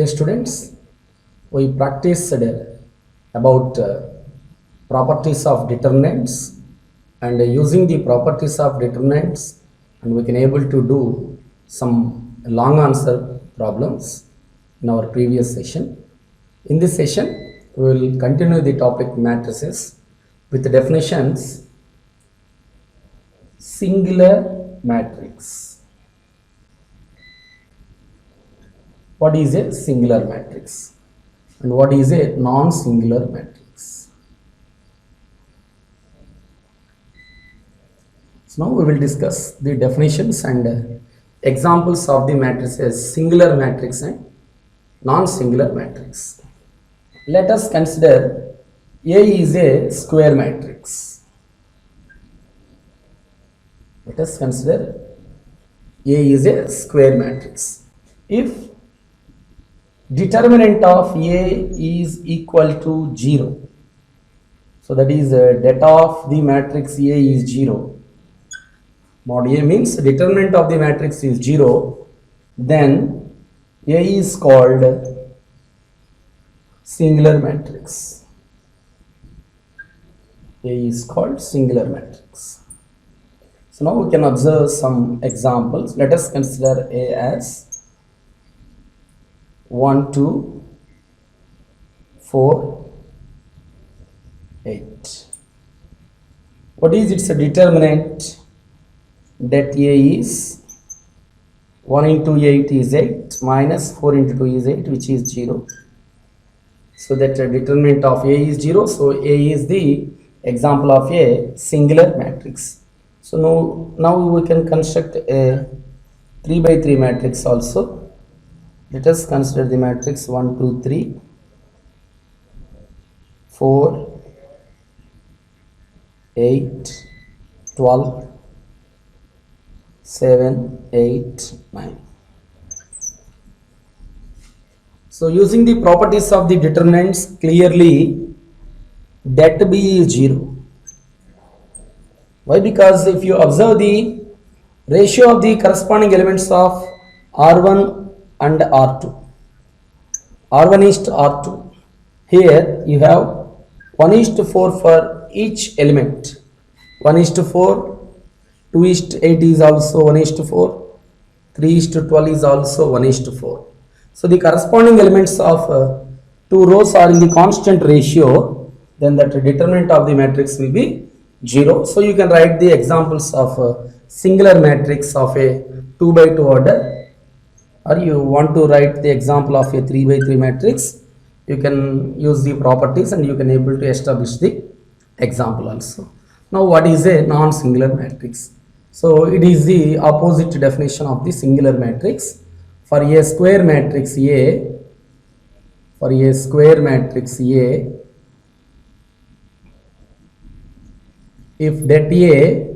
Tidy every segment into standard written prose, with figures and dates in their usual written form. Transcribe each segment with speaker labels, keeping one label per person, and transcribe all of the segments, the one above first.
Speaker 1: Dear students, we practiced about properties of determinants, and using the properties of determinants, and we can able to do some long answer problems in our previous session. In this session, we will continue the topic matrices with the definitions. Singular matrix. What is a singular matrix and what is a non-singular matrix? So now we will discuss the definitions and examples of the matrices singular matrix and non-singular matrix. Let us consider A is a square matrix. Let us consider A is a square matrix. If determinant of A is equal to 0, so that is data of the matrix A is 0. Mod A means determinant of the matrix is 0, then A is called singular matrix. A is called singular matrix. So now we can observe some examples. Let us consider A as 1, 2, 4, 8. What is its determinant? That A is 1 into 8 is 8 minus 4 into 2 is 8, which is 0. So that determinant of A is 0. So A is the example of a singular matrix. So now we can construct a 3 by 3 matrix also. Let us consider the matrix 1, 2, 3, 4, 8, 12, 7, 8, 9. So using the properties of the determinants, clearly that B is 0. Why? Because if you observe the ratio of the corresponding elements of R1 and R2, R1 is to R2. Here you have 1 is to 4 for each element. 1 is to 4, 2 is to 8 is also 1 is to 4, 3 is to 12 is also 1 is to 4. So the corresponding elements of two rows are in the constant ratio, then that determinant of the matrix will be 0. So you can write the examples of a singular matrix of a 2 by 2 order, or you want to write the example of a 3 by 3 matrix, you can use the properties and you can able to establish the example also. Now what is a non-singular matrix? So it is the opposite definition of the singular matrix. For a square matrix A, if that A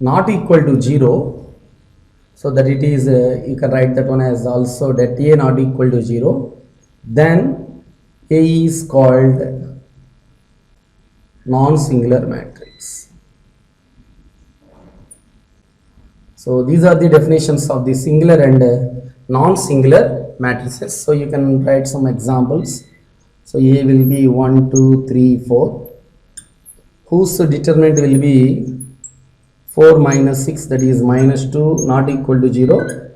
Speaker 1: not equal to 0, so that it is, you can write that one as also that A not equal to 0, then A is called non-singular matrix. So these are the definitions of the singular and non-singular matrices. So you can write some examples. So A will be 1, 2, 3, 4, whose determinant will be 4 minus 6, that is minus 2 not equal to 0.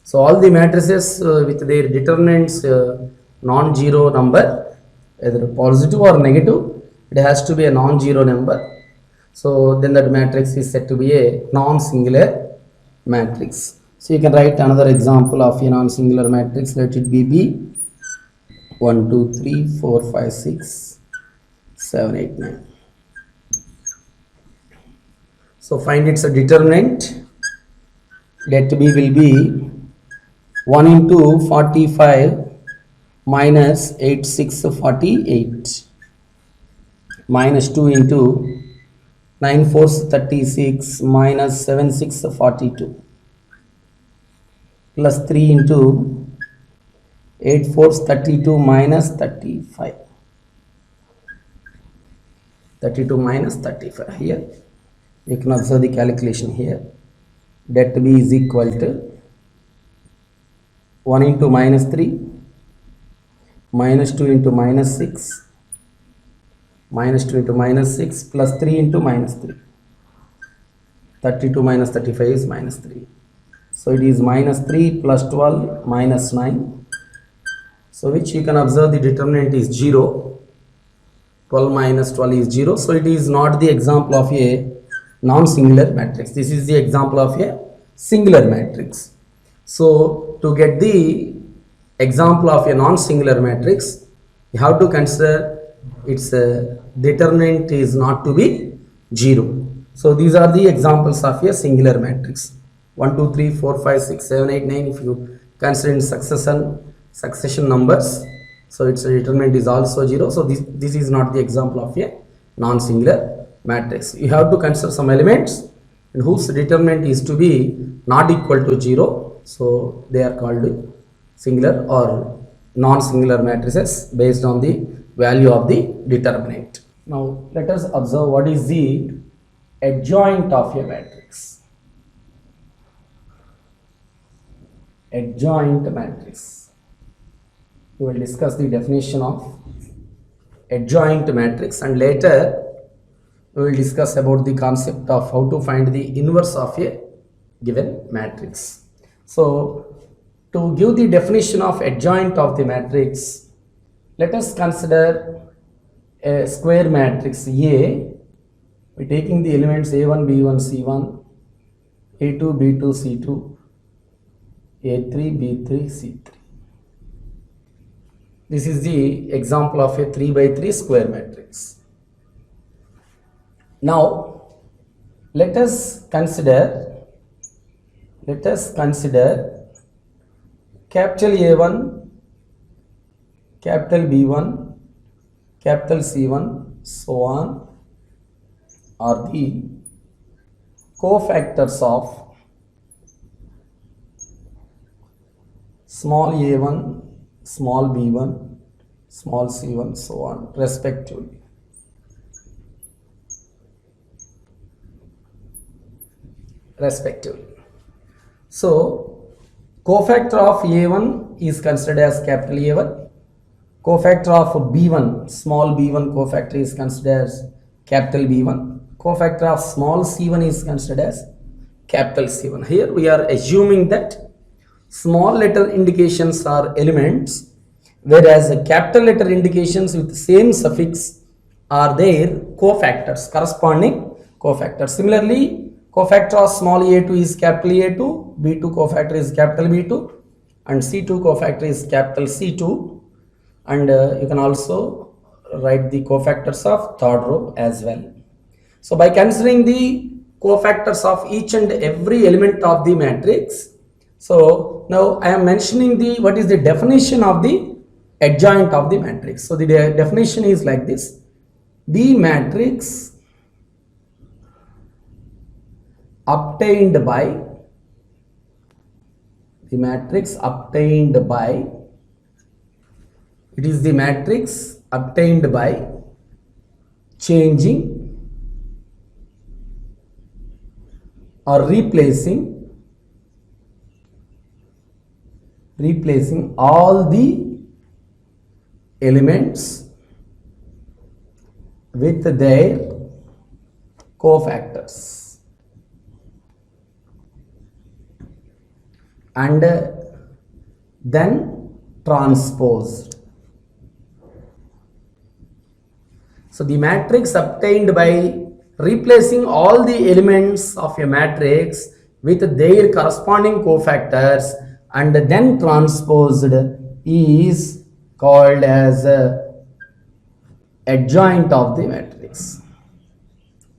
Speaker 1: So all the matrices with their determinants non-zero number, either positive or negative, it has to be a non-zero number. So then that matrix is said to be a non-singular matrix. So you can write another example of a non-singular matrix. Let it be B 1, 2, 3, 4, 5, 6, 7, 8, 9. So find its determinant. That B will be 1 into 45 minus 8, 6, 48 minus 2 into 9, 4, 36 minus 7, 6, 42 plus 3 into 8, 4, 32 minus 35. 32 minus 35. Here you can observe the calculation here. That B is equal to 1 into minus 3, minus 2 into minus 6, minus 2 into minus 6 plus 3 into minus 3. 32 minus 35 is minus 3. So it is minus 3 plus 12 minus 9. So which you can observe the determinant is 0. 12 minus 12 is 0. So it is not the example of a non-singular matrix. This is the example of a singular matrix. So to get the example of a non-singular matrix, you have to consider its determinant is not to be 0. So these are the examples of a singular matrix. 1, 2, 3, 4, 5, 6, 7, 8, 9. If you consider in succession numbers, so its determinant is also 0. So this is not the example of a non-singular matrix. You have to consider some elements and whose determinant is to be not equal to 0. So they are called singular or non-singular matrices based on the value of the determinant. Now let us observe what is the adjoint of a matrix. Adjoint matrix. We will discuss the definition of adjoint matrix, and later we will discuss about the concept of how to find the inverse of a given matrix. So to give the definition of adjoint of the matrix, let us consider a square matrix A. We are taking the elements A1, B1, C1, A2, B2, C2, A3, B3, C3. This is the example of a 3 by 3 square matrix. Now let us consider capital A1, capital B1, capital C1, so on are the cofactors of small a1, small b1, small c1, so on respectively. So cofactor of a1 is considered as capital A1. Cofactor of b1, small b1 cofactor is considered as capital B1. Cofactor of small c1 is considered as capital C1. Here we are assuming that small letter indications are elements, whereas capital letter indications with same suffix are their cofactors, corresponding cofactors. Similarly, cofactor of small a2 is capital A2, b2 cofactor is capital B2, and c2 cofactor is capital C2, and you can also write the cofactors of third row as well. So by considering the cofactors of each and every element of the matrix, so now I am mentioning what is the definition of the adjoint of the matrix. So the definition is like this: the matrix obtained by it is the matrix obtained by changing or replacing all the elements with their cofactors, and then transposed. So the matrix obtained by replacing all the elements of a matrix with their corresponding cofactors and then transposed is called as adjoint of the matrix.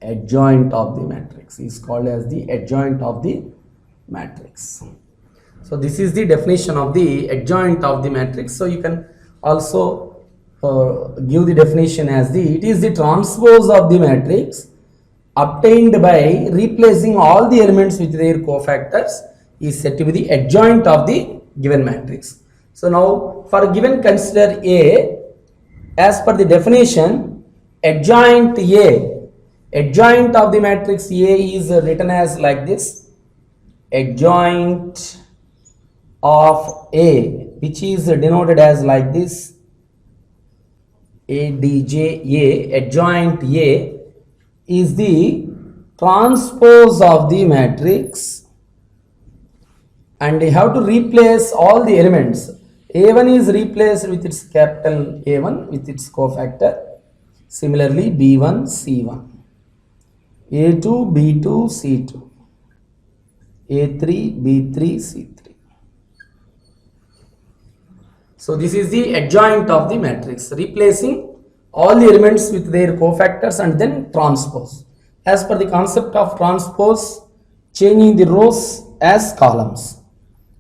Speaker 1: Adjoint of the matrix is called as the adjoint of the matrix. So this is the definition of the adjoint of the matrix. So you can also give the definition as it is the transpose of the matrix obtained by replacing all the elements with their cofactors is said to be the adjoint of the given matrix. So now for given consider A, as per the definition, adjoint of the matrix A is written as like this: adjoint of A, which is denoted as like this, ADJ A, adjoint A, is the transpose of the matrix, and you have to replace all the elements. A1 is replaced with its capital A1 with its cofactor. Similarly, B1, C1, A2, B2, C2, A3, B3, C3. So this is the adjoint of the matrix, replacing all the elements with their cofactors and then transpose. As per the concept of transpose, changing the rows as columns.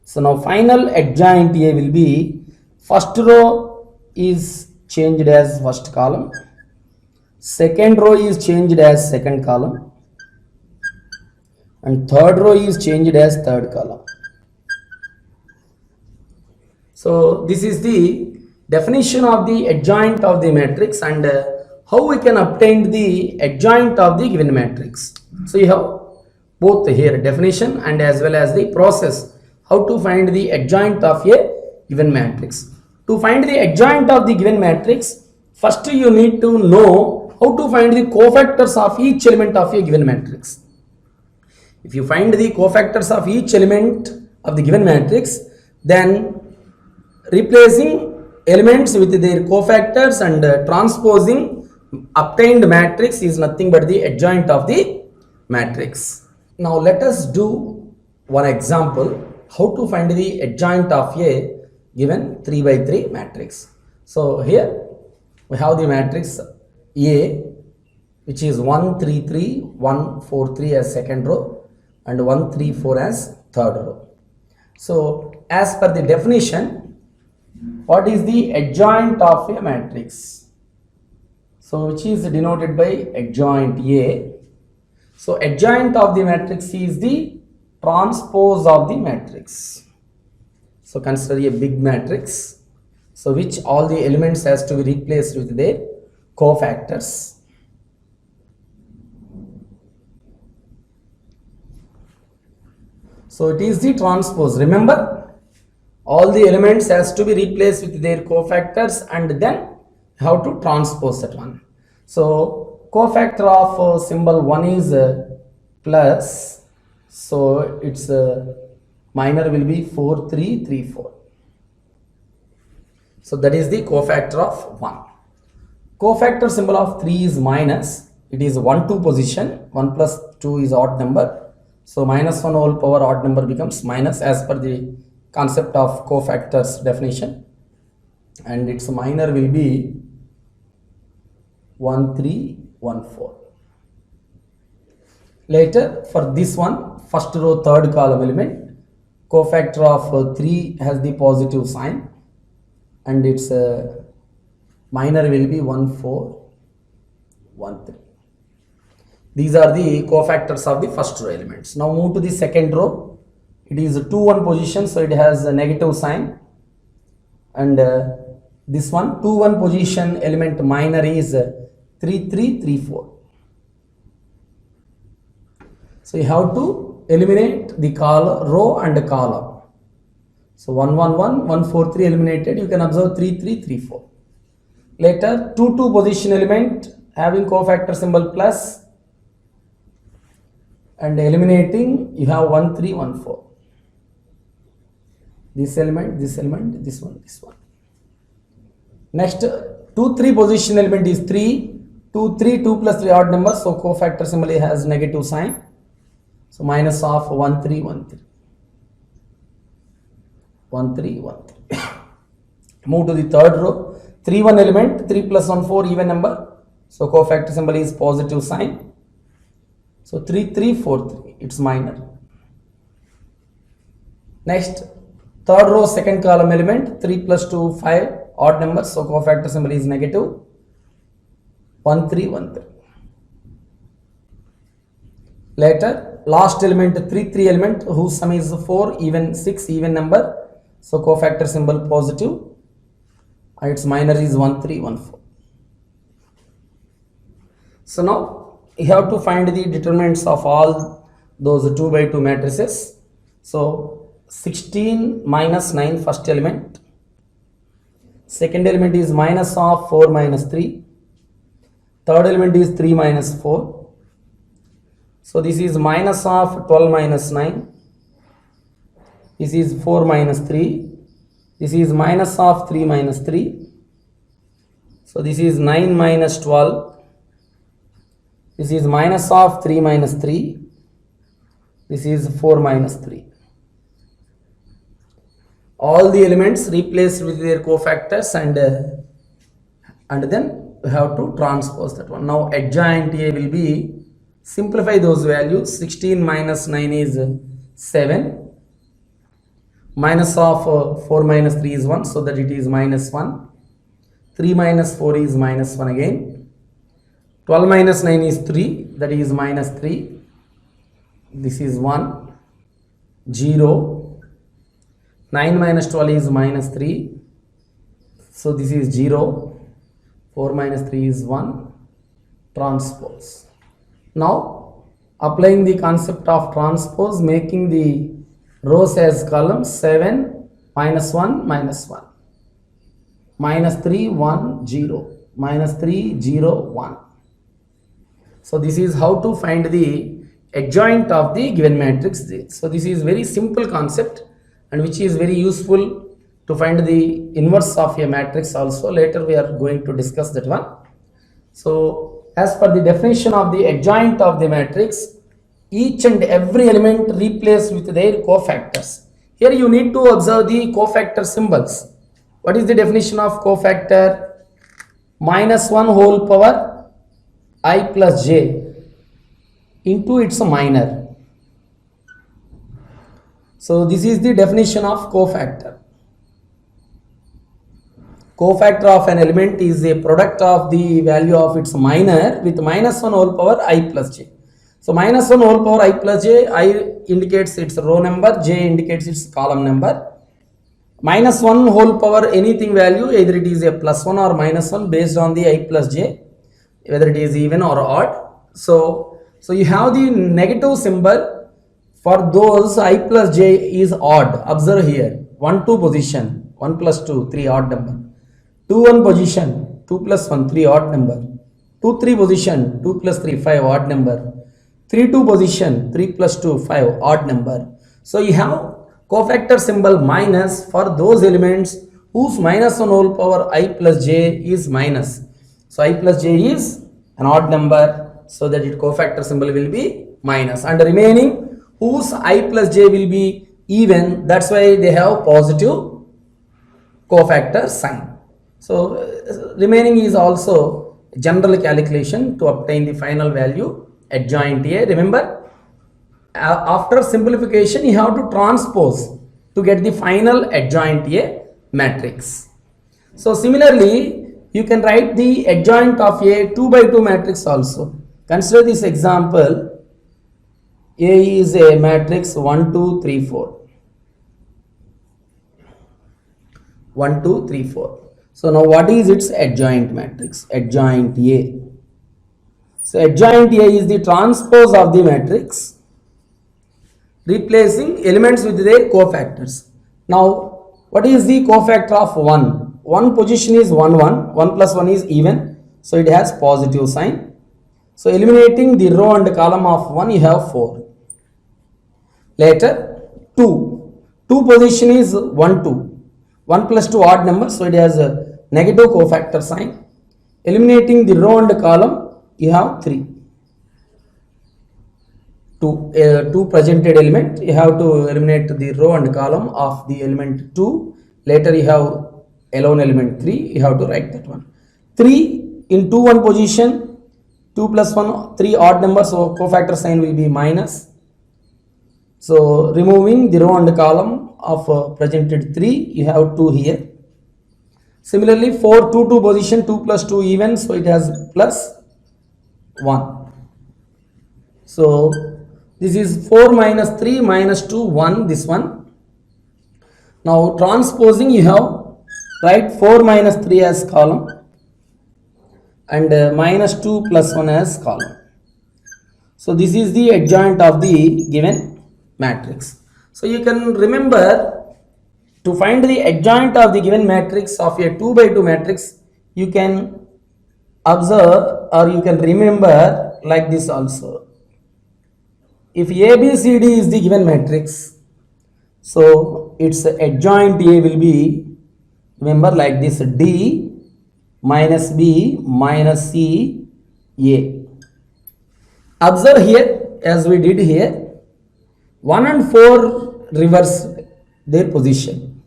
Speaker 1: So now final adjoint A will be, first row is changed as first column, second row is changed as second column, and third row is changed as third column. So this is the definition of the adjoint of the matrix, and how we can obtain the adjoint of the given matrix. So you have both here definition and as well as the process how to find the adjoint of a given matrix. To find the adjoint of the given matrix, first you need to know how to find the cofactors of each element of a given matrix. If you find the cofactors of each element of the given matrix, then replacing elements with their cofactors and transposing obtained matrix is nothing but the adjoint of the matrix. Now let us do one example how to find the adjoint of a given 3 by 3 matrix. So here we have the matrix A, which is 1 3 3 1 4 3 as second row and 1 3 4 as third row. So as per the definition, what is the adjoint of a matrix? So which is denoted by adjoint A. So adjoint of the matrix is the transpose of the matrix. So consider a big matrix, so which all the elements has to be replaced with their cofactors. So it is the transpose. Remember, all the elements has to be replaced with their cofactors and then how to transpose that one. So cofactor of symbol 1 is plus, so its minor will be 4 3 3 4. So that is the cofactor of 1. Cofactor symbol of 3 is minus. It is 1 2 position. 1 plus 2 is odd number. So minus 1 whole power odd number becomes minus as per the concept of cofactors definition, and its minor will be 1 3 1 4. Later for this one, first row third column element, cofactor of 3 has the positive sign and its minor will be 1 4 1 3. These are the cofactors of the first row elements. Now move to the second row. It is a 2 1 position, so it has a negative sign, and this one 2 1 position element minor is 3 3 3 4. So you have to eliminate the column, row and column. So 1 1 1 1 4 3 eliminated. You can observe 3 3 3 4. Later 2 2 position element having cofactor symbol plus, and eliminating you have 1 3 1 4. This element, this element, this one, this one. Next 2 3 position element is 3 2 3 2 plus 3 odd number, so cofactor symbol has negative sign, so minus of 1 3 1 3 1 3 1 3. Move to the third row. 3 1 element, 3 plus 1 4 even number, so cofactor symbol is positive sign, so 3 3 4 3, it's minor. Next third row second column element, 3 plus 2 5 odd numbers, so cofactor symbol is negative, 1 3 1 3. Later last element 3 3 element whose sum is 4 even 6 even number, so cofactor symbol positive, and its minor is 1 3 1 4. So now you have to find the determinants of all those 2 by 2 matrices. So 16 minus 9 first element, second element is minus of 4 minus 3, third element is 3 minus 4, so this is minus of 12 minus 9, this is 4 minus 3, this is minus of 3 minus 3, so this is 9 minus 12, this is minus of 3 minus 3, this is 4 minus 3. All the elements replaced with their cofactors and then we have to transpose that one. Now adjoint A will be, simplify those values. 16 minus 9 is 7, minus of 4 minus 3 is 1, so that it is minus 1, 3 minus 4 is minus 1 again, 12 minus 9 is 3, that is minus 3, this is 1, 0, 9 minus 12 is minus 3, so this is 0, 4 minus 3 is 1, transpose. Now applying the concept of transpose, making the rows as columns, 7, minus 1, minus 1, minus 3, 1, 0, minus 3, 0, 1. So this is how to find the adjoint of the given matrix. So this is very simple concept and which is very useful to find the inverse of a matrix also. Later we are going to discuss that one. So as per the definition of the adjoint of the matrix, each and every element replaced with their cofactors. Here you need to observe the cofactor symbols. What is the definition of cofactor? Minus 1 whole power I plus j into its minor. So this is the definition of cofactor. Cofactor of an element is a product of the value of its minor with minus 1 whole power I plus j. So minus 1 whole power I plus j, I indicates its row number, j indicates its column number. Minus 1 whole power anything value, either it is a plus 1 or minus 1 based on the I plus j, whether it is even or odd. So you have the negative symbol for those I plus j is odd. Observe here, 1 2 position, 1 plus 2, 3 odd number. 2 1 position, 2 plus 1, 3 odd number. 2 3 position, 2 plus 3, 5 odd number. 3 2 position, 3 plus 2, 5 odd number. So you have cofactor symbol minus for those elements whose minus 1 whole power I plus j is minus. So I plus j is an odd number, so that its cofactor symbol will be minus, and remaining whose I plus j will be even, that's why they have positive cofactor sign. So remaining is also general calculation to obtain the final value adjoint A. Remember, after simplification you have to transpose to get the final adjoint A matrix. So similarly you can write the adjoint of a 2 by 2 matrix also. Consider this example. A is a matrix 1 2 3 4, 1 2 3 4. So now what is its adjoint matrix? Adjoint A. So adjoint A is the transpose of the matrix replacing elements with their cofactors. Now what is the cofactor of 1? 1 position is 1 1, 1 plus 1 is even, so it has positive sign. So eliminating the row and column of 1, you have 4. Later 2 position is 1 2, 1 plus 2 odd number, so it has a negative cofactor sign. Eliminating the row and column, you have 3. 2 presented element, you have to eliminate the row and column of the element 2. Later you have alone element 3, you have to write that one. 3 in 2 1 position, 2 plus 1, 3 odd numbers, so cofactor sign will be minus. So removing the row and column of presented 3, you have 2 here. Similarly 4 2 2 position, 2 plus 2 even, so it has plus 1. So this is 4 minus 3 minus 2 1, this one. Now transposing, you have write 4 minus 3 as column and minus 2 plus 1 as column. So this is the adjoint of the given matrix. So you can remember, to find the adjoint of the given matrix of a 2 by 2 matrix, you can observe or you can remember like this also. If ABCD is the given matrix, so its adjoint A will be, remember, like this: D minus B minus C A. Observe here, as we did here, 1 and 4 reverse their position.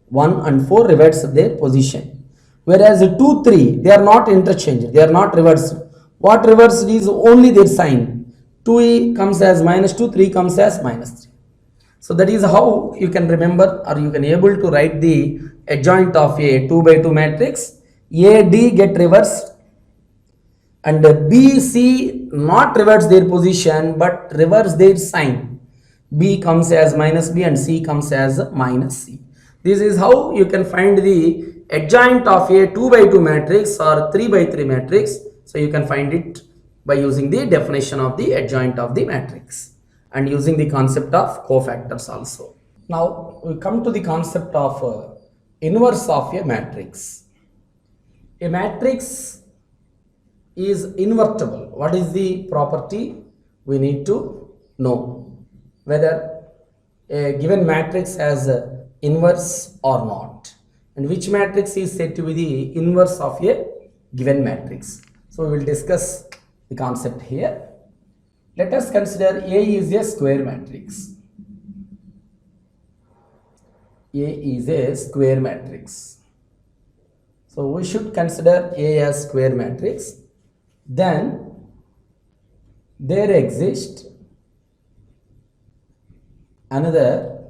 Speaker 1: 1 and 4 reverse their position. Whereas 2, 3, they are not interchanged, they are not reversed. What reversed is only their sign. 2 comes as minus 2, 3 comes as minus 3. So that is how you can remember or you can able to write the adjoint of a 2 by 2 matrix. A, D get reversed and B, C not reverse their position but reverse their sign. B comes as minus B and C comes as minus C. This is how you can find the adjoint of a 2 by 2 matrix or 3 by 3 matrix. So you can find it by using the definition of the adjoint of the matrix and using the concept of cofactors also. Now we come to the concept of inverse of a matrix. A matrix is invertible. What is the property? We need to know whether a given matrix has a inverse or not, and which matrix is said to be the inverse of a given matrix. So we will discuss the concept here. Let us consider A is a square matrix. A is a square matrix. So we should consider A as square matrix. Then there exists another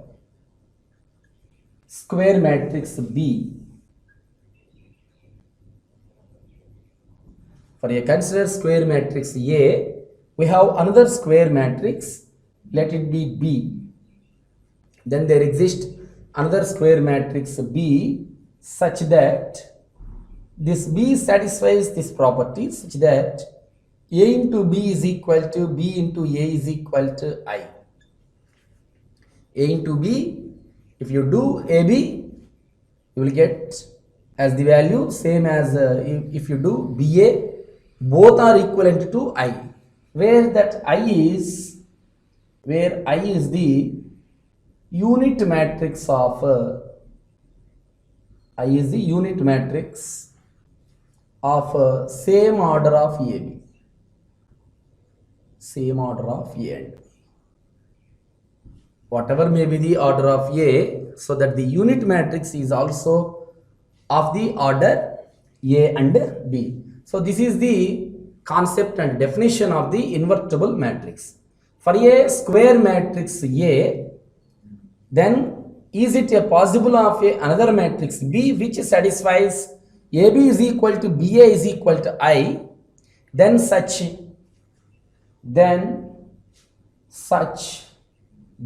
Speaker 1: square matrix B. For a considered square matrix A, we have another square matrix, let it be B. Then there exists another square matrix B such that this B satisfies this property such that A into B is equal to B into A is equal to I. A into B, if you do AB, you will get as the value same as if you do BA, both are equivalent to I, where I is the unit matrix of I is the unit matrix of same order of AB, same order of A and B. Whatever may be the order of A, so that the unit matrix is also of the order A and B. So this is the concept and definition of the invertible matrix. For a square matrix A, then is it a possible of another matrix B which satisfies AB is equal to BA is equal to I, then such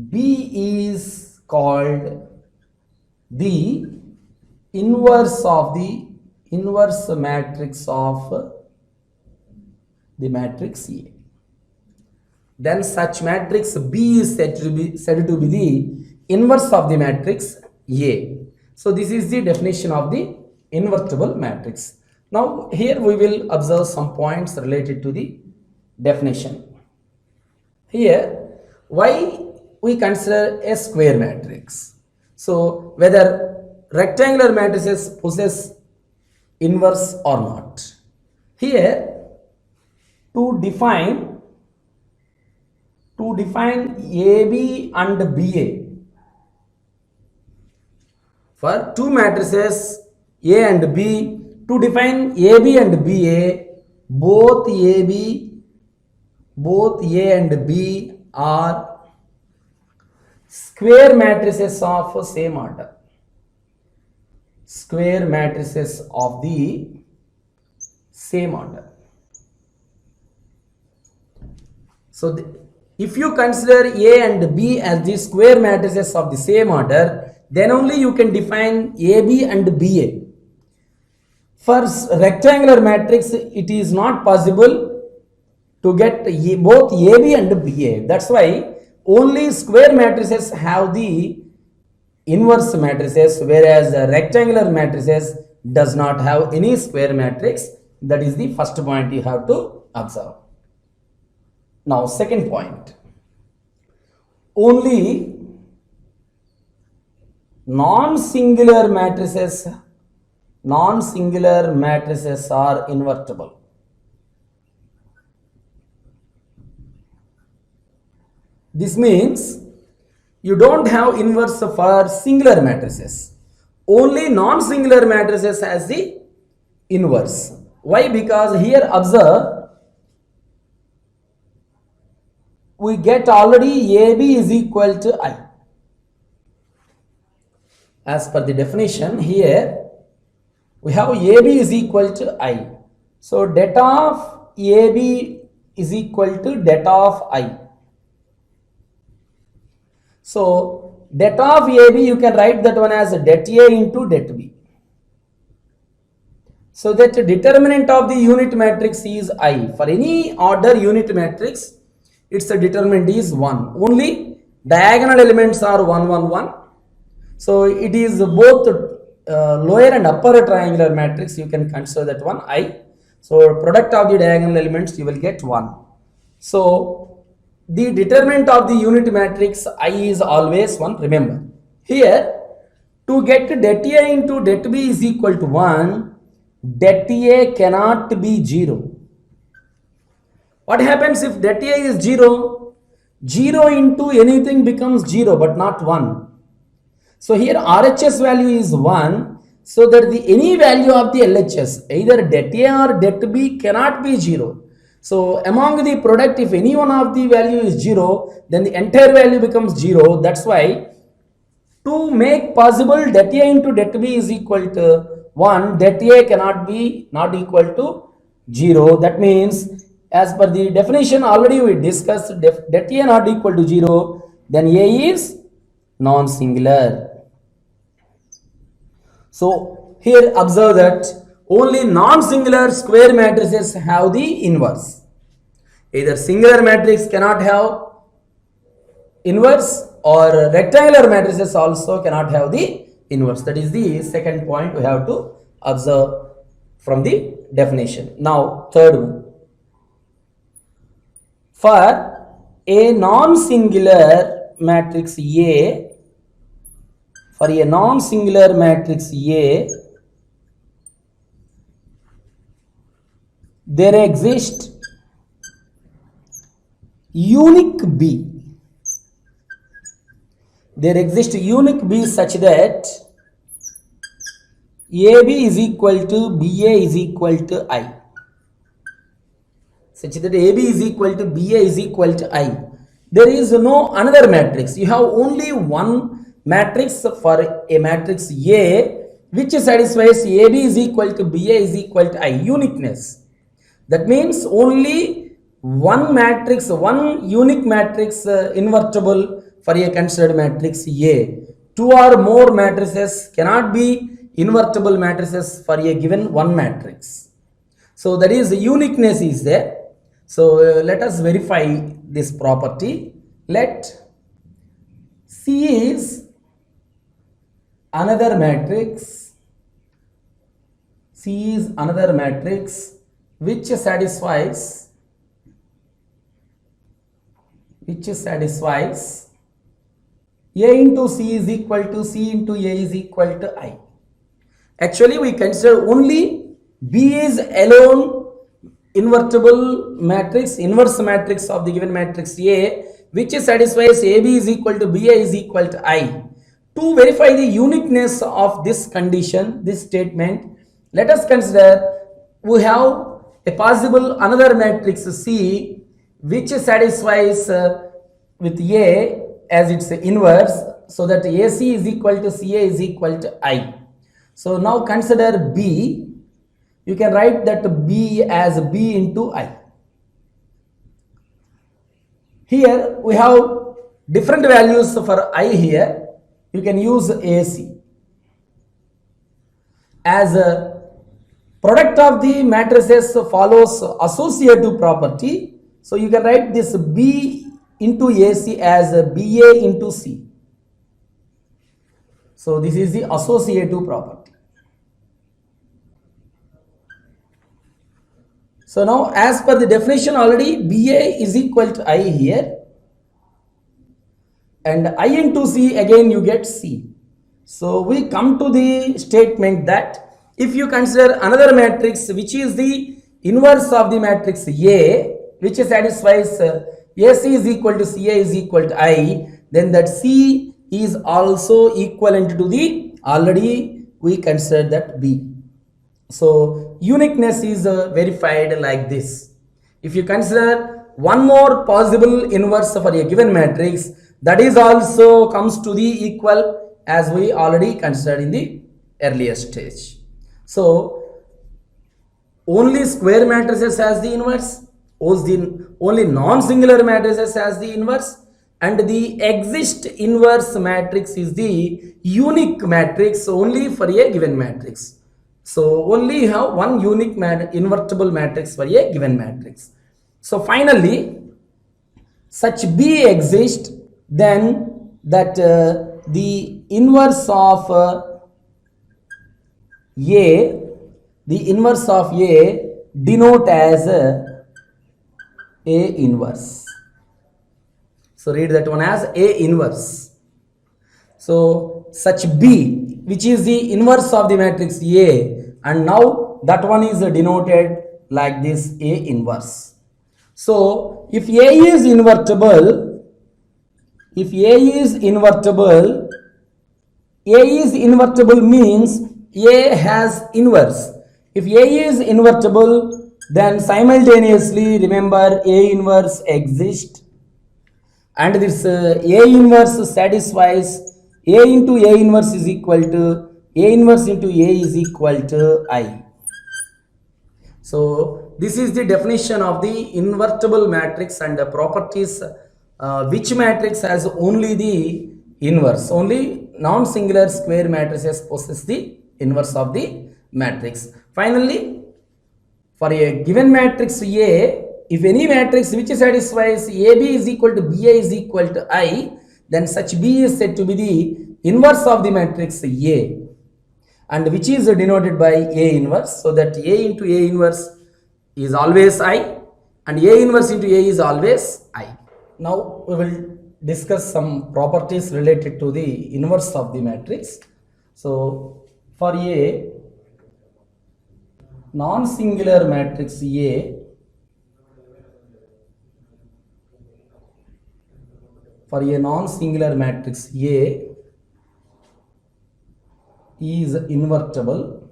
Speaker 1: B is called the inverse of the inverse matrix of the matrix A. Then such matrix B is said to be the inverse of the matrix A. So this is the definition of the invertible matrix. Now here we will observe some points related to the definition. Here, why we consider a square matrix? So whether rectangular matrices possess inverse or not. Here, to define AB and BA, for two matrices A and B, to define AB and BA, both A and B are square matrices of same order. Square matrices of the same order. So if you consider A and B as the square matrices of the same order, then only you can define AB and BA. For rectangular matrix, it is not possible to get both AB and BA. That's why only square matrices have the inverse matrices, whereas the rectangular matrices does not have any square matrix. That is the first point you have to observe. Now second point, only non-singular matrices are invertible. This means you don't have inverse for singular matrices. Only non-singular matrices has the inverse. Why? Because here observe, we get already AB is equal to I. As per the definition here, we have AB is equal to I. So det of AB is equal to det of I. So det of AB, you can write that one as det A into det B. So that determinant of the unit matrix is I. For any order unit matrix, its determinant is 1. Only diagonal elements are 1, 1, 1. So it is both lower and upper triangular matrix. You can consider that one I. So product of the diagonal elements, you will get 1. So the determinant of the unit matrix I is always 1. Remember, here to get det A into det B is equal to 1, det A cannot be 0. What happens if det A is 0? 0 into anything becomes 0 but not 1. So here RHS value is 1. So that any value of the LHS, either det A or det B, cannot be 0. So among the product, if any one of the value is 0, then the entire value becomes 0. That's why to make possible det A into det B is equal to 1, det A cannot be not equal to 0. That means as per the definition already we discussed, det A not equal to 0, then A is non-singular. So here observe that only non-singular square matrices have the inverse. Either singular matrix cannot have inverse, or rectangular matrices also cannot have the inverse. That is the second point we have to observe from the definition. Now third one. For a non-singular matrix A, for a non-singular matrix A, there exists unique B. There exists unique B such that AB is equal to BA is equal to I. Such that AB is equal to BA is equal to I. There is no another matrix. You have only one matrix for a matrix A which satisfies AB is equal to BA is equal to I. Uniqueness. That means only one matrix, one unique matrix invertible for a considered matrix A. Two or more matrices cannot be invertible matrices for a given one matrix. So that is uniqueness is there. So let us verify this property. Let C is another matrix. C is another matrix which satisfies A into C is equal to C into A is equal to I. Actually we consider only B is alone invertible matrix, inverse matrix of the given matrix A, which satisfies AB is equal to BA is equal to I. To verify the uniqueness of this condition, this statement, let us consider we have a possible another matrix C which satisfies with A as its inverse, so that AC is equal to CA is equal to I. So now consider B. You can write that B as B into I. Here we have different values for I here. You can use AC. As a product of the matrices follows associative property, so you can write this B into AC as BA into C. So this is the associative property. So now as per the definition already, BA is equal to I here, and I into C, again you get C. So we come to the statement that if you consider another matrix which is the inverse of the matrix A, which satisfies AC is equal to CA is equal to I, then that C is also equivalent to the already we considered that B. So uniqueness is verified like this. If you consider one more possible inverse for a given matrix, that is also comes to the equal as we already considered in the earlier stage. So only square matrices has the inverse, only non-singular matrices has the inverse, and the exist inverse matrix is the unique matrix only for a given matrix. So only have one unique invertible matrix for a given matrix. So finally, such B exists, then that the inverse of A, the inverse of A denote as A inverse. So read that one as A inverse. So such B, which is the inverse of the matrix A, and now that one is denoted like this A inverse. So if A is invertible, A is invertible means A has inverse. If A is invertible, then simultaneously remember A inverse exists, and this A inverse satisfies A into A inverse is equal to A inverse into A is equal to I. So this is the definition of the invertible matrix and the properties which matrix has only the inverse. Only non-singular square matrices possess the inverse of the matrix. Finally, for a given matrix A, if any matrix which satisfies AB is equal to BA is equal to I, then such B is said to be the inverse of the matrix A, and which is denoted by A inverse, so that A into A inverse is always I, and A inverse into A is always I. Now we will discuss some properties related to the inverse of the matrix. So for a non-singular matrix A, is invertible.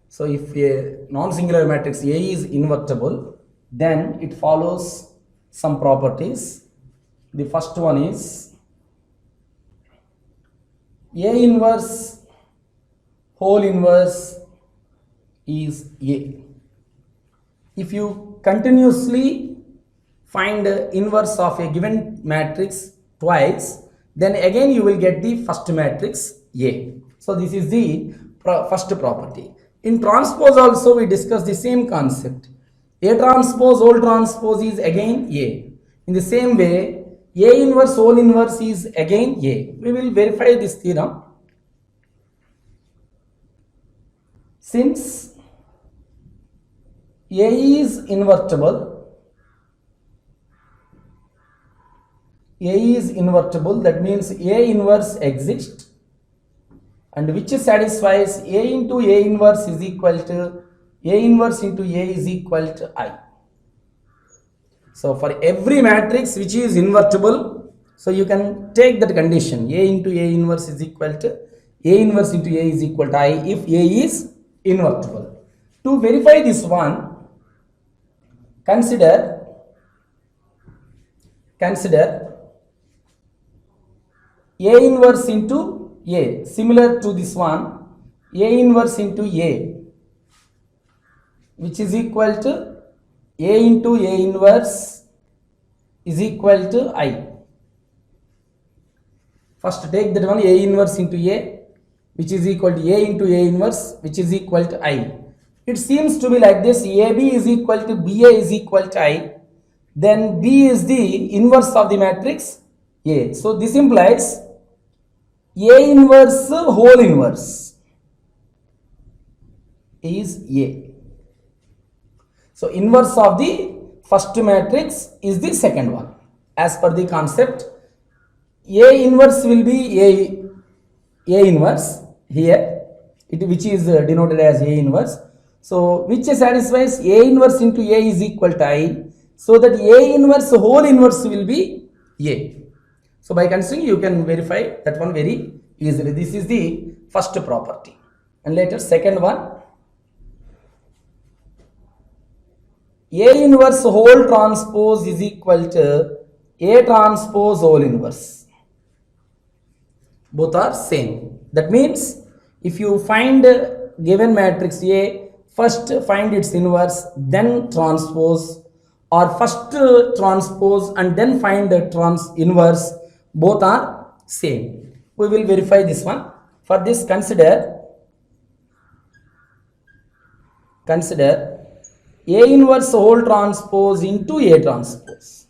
Speaker 1: So if a non-singular matrix A is invertible, then it follows some properties. The first one is A inverse whole inverse is A. If you continuously find the inverse of a given matrix twice, then again you will get the first matrix A. So this is the first property. In transpose also we discuss the same concept. A transpose whole transpose is again A. In the same way, A inverse whole inverse is again A. We will verify this theorem. Since A is invertible, that means A inverse exists, and which satisfies A into A inverse is equal to A inverse into A is equal to I. So for every matrix which is invertible, so you can take that condition, A into A inverse is equal to A inverse into A is equal to I if A is invertible. To verify this one, consider A inverse into A, similar to this one, A inverse into A, which is equal to A into A inverse is equal to I. First take that one, A inverse into A, which is equal to A into A inverse, which is equal to I. it seems to be like this: AB is equal to BA is equal to I, then B is the inverse of the matrix A. So this implies A inverse whole inverse is A. So inverse of the first matrix is the second one. As per the concept, A inverse will be A inverse here, which is denoted as A inverse. So which satisfies A inverse into A is equal to I, so that A inverse whole inverse will be A. So by considering, you can verify that one very easily. This is the first property. And later second one, A inverse whole transpose is equal to A transpose whole inverse. Both are same. That means if you find given matrix A, first find its inverse, then transpose, or first transpose and then find the inverse, both are same. We will verify this one. For this, consider A inverse whole transpose into A transpose.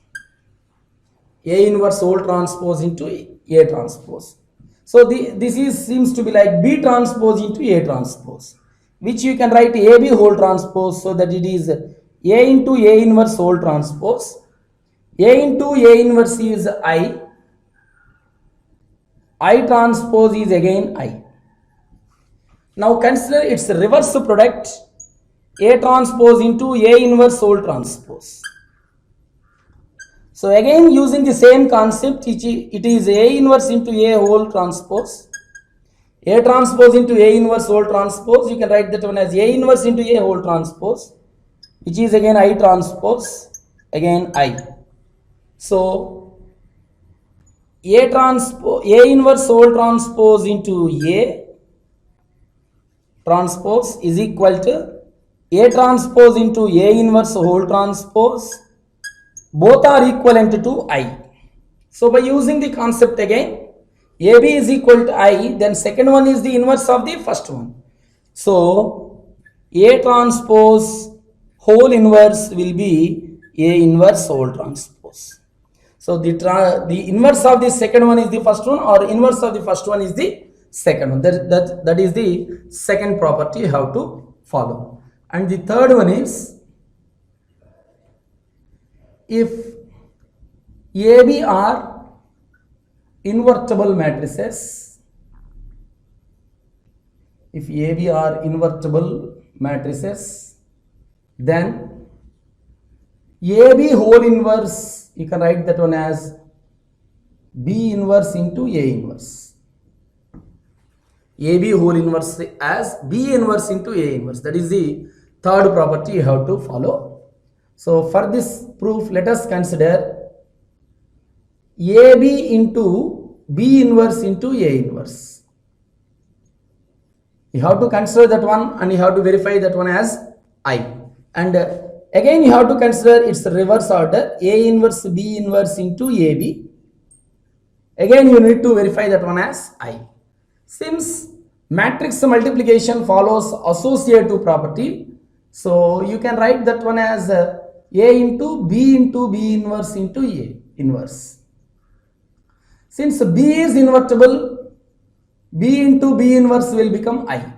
Speaker 1: A inverse whole transpose into A transpose. So this seems to be like B transpose into A transpose, which you can write AB whole transpose, so that it is A into A inverse whole transpose. A into A inverse is I transpose is again I. Now consider its reverse product, A transpose into A inverse whole transpose. So again, using the same concept, it is A inverse into A whole transpose. A transpose into A inverse whole transpose, you can write that one as A inverse into A whole transpose, which is again I transpose, again I. So A inverse whole transpose into A transpose is equal to A transpose into A inverse whole transpose. Both are equivalent to I. So by using the concept again, AB is equal to I, then second one is the inverse of the first one. So A transpose whole inverse will be A inverse whole transpose. So the inverse of the second one is the first one, or inverse of the first one is the second one. That is the second property you have to follow. And the third one is, if AB are invertible matrices, then AB whole inverse, you can write that one as B inverse into A inverse. AB whole inverse as B inverse into A inverse. That is the third property you have to follow. So for this proof, let us consider AB into B inverse into A inverse. You have to consider that one, and you have to verify that one as I. And again, you have to consider its reverse order, A inverse B inverse into AB. Again, you need to verify that one as I. Since matrix multiplication follows associative property, so you can write that one as A into B inverse into A inverse. Since B is invertible, B into B inverse will become I.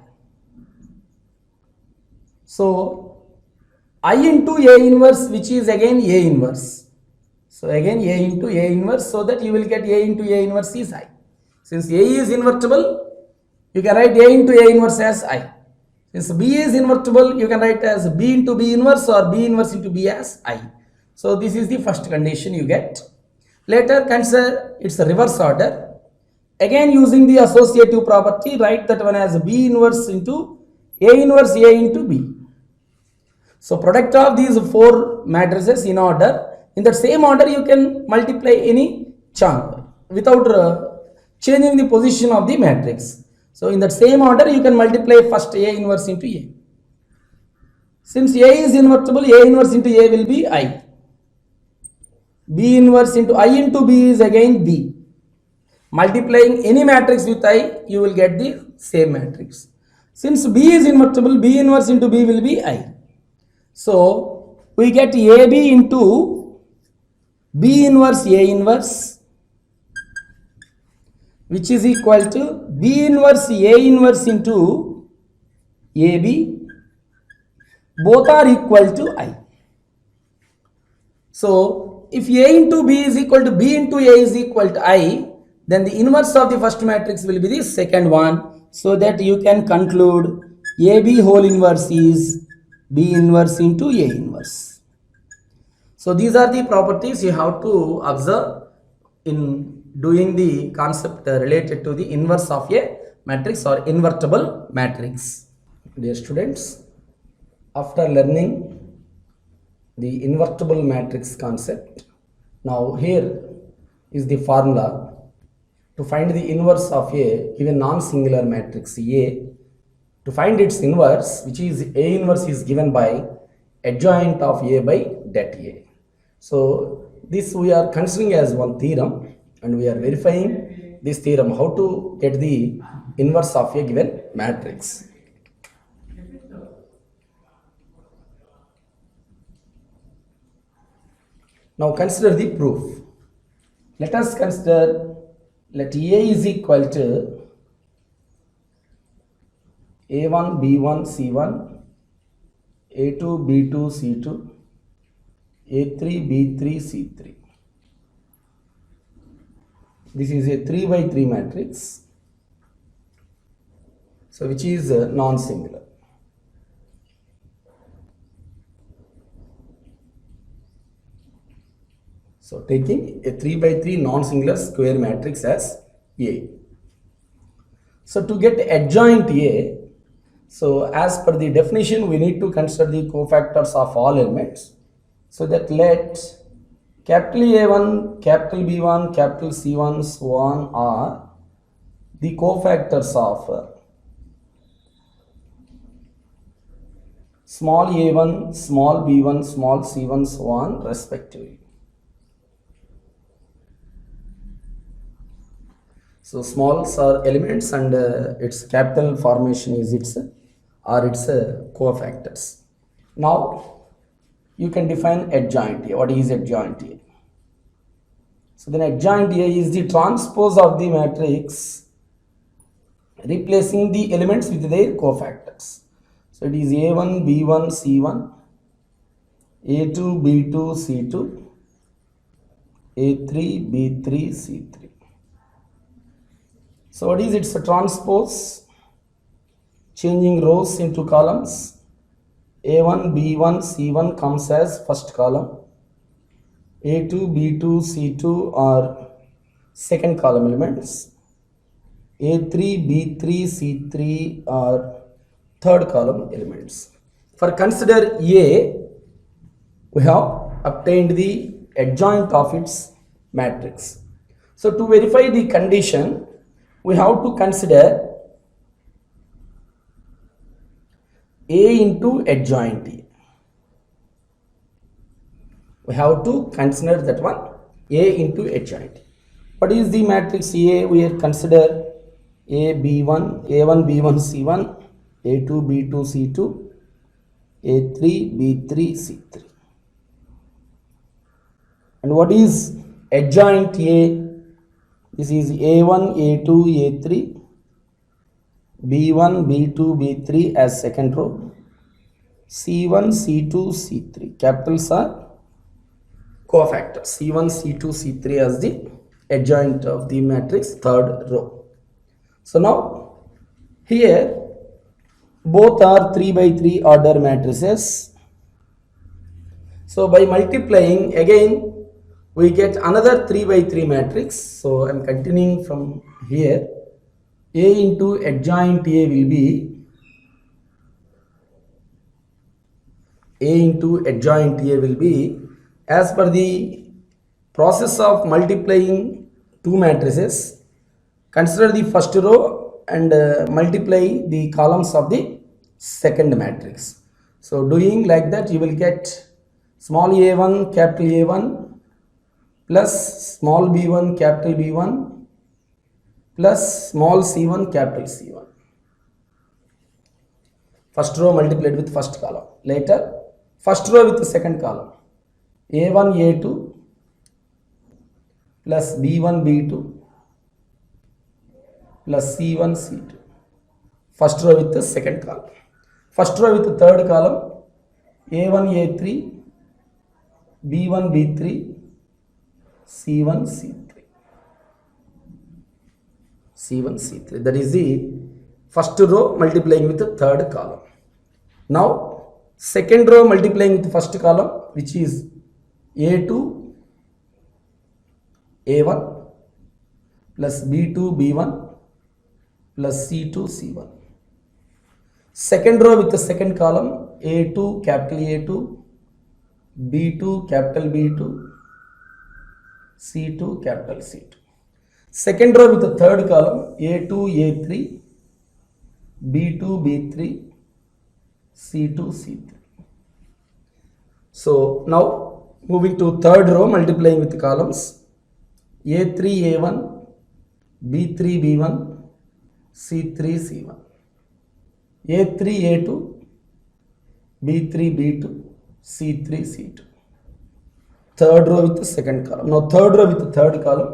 Speaker 1: So I into A inverse, which is again A inverse. So again A into A inverse, so that you will get A into A inverse is I. Since A is invertible, you can write A into A inverse as I. Since B is invertible, you can write as B into B inverse or B inverse into B as I. So this is the first condition you get. Later, consider its reverse order. Again, using the associative property, write that one as B inverse into A inverse A into B. So product of these four matrices in order, in the same order you can multiply any chunk without changing the position of the matrix. So in that same order you can multiply first A inverse into A. Since A is invertible, A inverse into A will be I. B inverse into I into B is again B. Multiplying any matrix with I, you will get the same matrix. Since B is invertible, B inverse into B will be I. So we get AB into B inverse A inverse, which is equal to B inverse A inverse into AB. Both are equal to I. So if A into B is equal to B into A is equal to I, then the inverse of the first matrix will be the second one, so that you can conclude AB whole inverse is B inverse into A inverse. So these are the properties you have to observe in doing the concept related to the inverse of a matrix or invertible matrix. Dear students, after learning the invertible matrix concept, now here is the formula to find the inverse of a given non-singular matrix A. To find its inverse, which is A inverse, is given by adjoint of A by det A. So this we are considering as one theorem, and we are verifying this theorem how to get the inverse of a given matrix. Now consider the proof. Let us consider, let A is equal to A1 B1 C1, A2 B2 C2, A3 B3 C3. This is a 3 by 3 matrix, so which is non-singular. So taking a 3 by 3 non-singular square matrix as A. So to get adjoint A, so as per the definition, we need to consider the cofactors of all elements. So that let capital A1, capital B1, capital C1, so on are the cofactors of small a1, small b1, small c1, so on respectively. So smalls are elements, and its capital formation is its cofactors. Now you can define adjoint A. What is adjoint A? So then adjoint A is the transpose of the matrix replacing the elements with their cofactors. So it is A1 B1 C1, A2 B2 C2, A3 B3 C3. So what is its transpose? Changing rows into columns. A1 B1 C1 comes as first column. A2 B2 C2 are second column elements. A3 B3 C3 are third column elements. For consider A, we have obtained the adjoint of its matrix. So to verify the condition, we have to consider A into adjoint A. We have to consider that one, A into adjoint. What is the matrix A? We have consider A B1, A1 B1 C1, A2 B2 C2, A3 B3 C3. And what is adjoint A? This is A1 A2 A3, B1 B2 B3 as second row, C1 C2 C3. Capitals are cofactors. C1 C2 C3 as the adjoint of the matrix, third row. So now here both are 3 by 3 order matrices. So by multiplying again we get another 3 by 3 matrix. So I am continuing from here. A into adjoint A will be as per the process of multiplying two matrices. Consider the first row and multiply the columns of the second matrix. So doing like that, you will get small a1 capital A1 plus small b1 capital B1 plus small c1 capital C1. first row multiplied with first column. Later, first row with the second column. A1 A2 plus B1 B2 plus C1 C2. First row with the second column. First row with the third column. A1 A3 B1 B3 C1 C3. C1 C3. That is the first row multiplying with the third column. Now second row multiplying with the first column, which is A2 A1 plus B2 B1 plus C2 C1. Second row with the second column, A2 capital A2 B2 capital B2 C2 capital C2. Second row with the third column, A2 A3 B2 B3 C2 C3. So now moving to third row multiplying with the columns, A3 A1 B3 B1 C3 C1. A3 A2 B3 B2 C3 C2. Third row with the second column. Now third row with the third column,